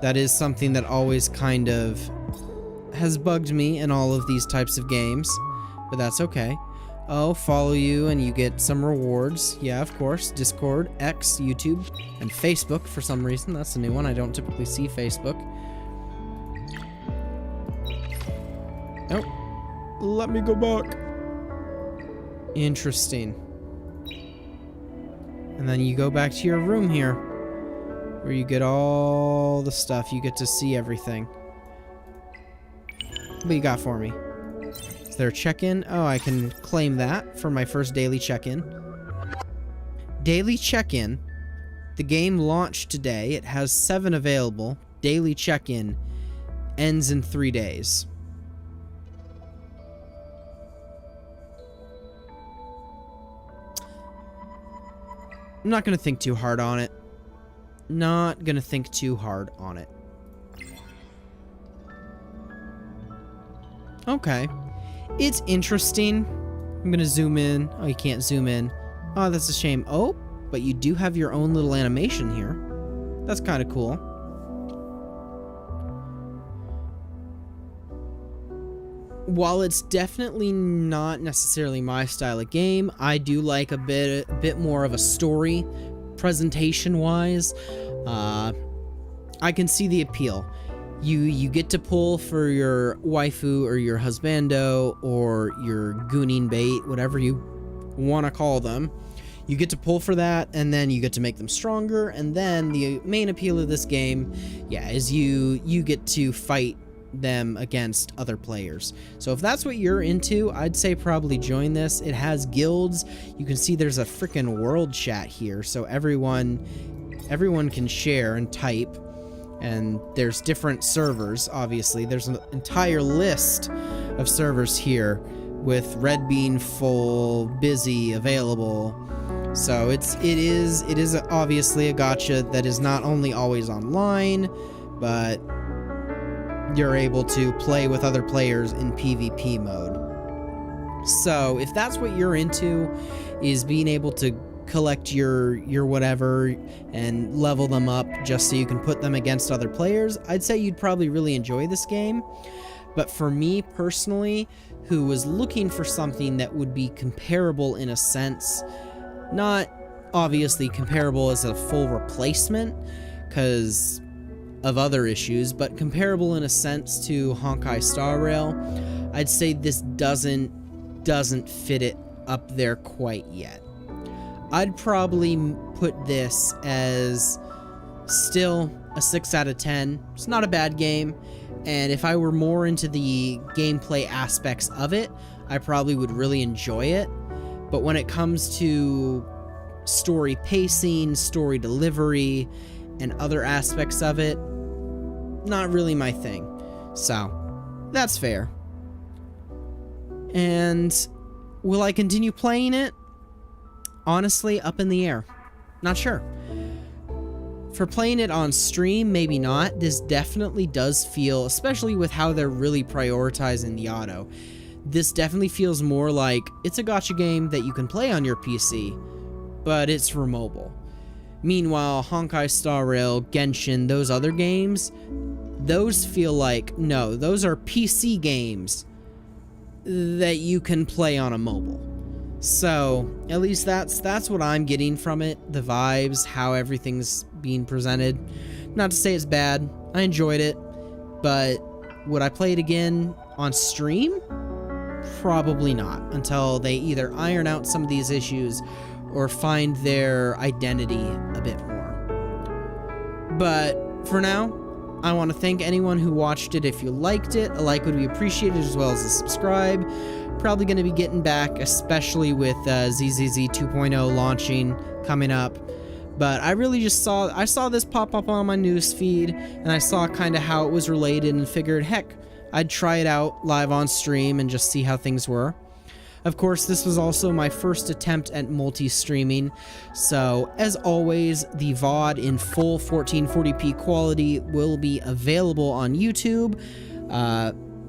That is something that always kind of has bugged me in all of these types of games, but that's okay. Oh, follow you and you get some rewards. Yeah, of course. Discord, X, YouTube, and Facebook for some reason. That's a new one. I don't typically see Facebook. Nope. Let me go back. Interesting. And then you go back to your room here, where you get all the stuff. You get to see everything. What you got for me? Is there a check-in? Oh, I can claim that for my first daily check-in. Daily check-in. The game launched today. It has 7 available. Daily check-in ends in 3 days. I'm not gonna think too hard on it. Not gonna think too hard on it. Okay. It's interesting. I'm gonna zoom in. Oh, you can't zoom in. Oh, that's a shame. Oh, but you do have your own little animation here. That's kind of cool. While it's definitely not necessarily my style of game, I do like a bit more of a story, presentation-wise. I can see the appeal. You get to pull for your waifu or your husbando or your gooning bait, whatever you want to call them. You get to pull for that, and then you get to make them stronger, and then the main appeal of this game, yeah, is you get to fight them against other players. So if that's what you're into, I'd say probably join this. It has guilds. You can see there's a freaking world chat here, so everyone can share and type. And there's different servers, obviously. There's an entire list of servers here with red bean full, busy, available. So it is obviously a gacha that is not only always online, but you're able to play with other players in PvP mode. So if that's what you're into, is being able to collect your whatever and level them up just so you can put them against other players, I'd say you'd probably really enjoy this game. But for me personally, who was looking for something that would be comparable in a sense, not obviously comparable as a full replacement because of other issues, but comparable in a sense to Honkai Star Rail, I'd say this doesn't fit it up there quite yet. I'd probably put this as still a 6 out of 10. It's not a bad game, and if I were more into the gameplay aspects of it, I probably would really enjoy it. But when it comes to story pacing, story delivery, and other aspects of it, not really my thing. So, that's fair. And will I continue playing it? Honestly, up in the air. Not sure. For playing it on stream, maybe not. This definitely does feel, especially with how they're really prioritizing the auto, this definitely feels more like it's a gacha game that you can play on your PC, but it's for mobile. Meanwhile, Honkai Star Rail, Genshin, those other games, those feel like, no, those are PC games that you can play on a mobile. So, at least that's what I'm getting from it, the vibes, how everything's being presented. Not to say it's bad, I enjoyed it, but would I play it again on stream? Probably not, until they either iron out some of these issues or find their identity a bit more. But for now, I want to thank anyone who watched it. If you liked it, a like would be appreciated, as well as a subscribe. Probably going to be getting back, especially with ZZZ 2.0 launching coming up. But I really just saw this pop up on my news feed, and I saw kind of how it was related and figured, heck, I'd try it out live on stream and just see how things were. Of course, this was also my first attempt at multi-streaming, so as always, the VOD in full 1440p quality will be available on YouTube,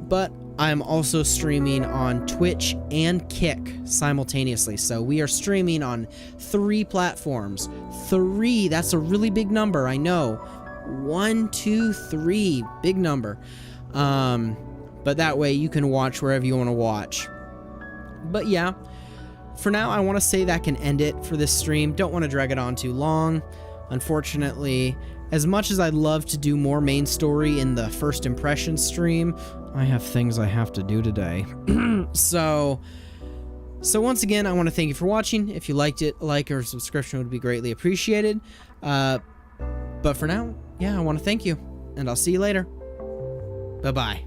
but I'm also streaming on Twitch and Kick simultaneously, so we are streaming on 3 platforms. 3, that's a really big number, I know. 1, 2, 3, big number. But that way you can watch wherever you want to watch. But yeah, for now I want to say that can end it for this stream. Don't want to drag it on too long. Unfortunately, as much as I'd love to do more main story in the first impression stream, I have things I have to do today. So once again, I want to thank you for watching. If you liked it, a like or a subscription would be greatly appreciated. But for now, yeah, I want to thank you, and I'll see you later. Bye-bye.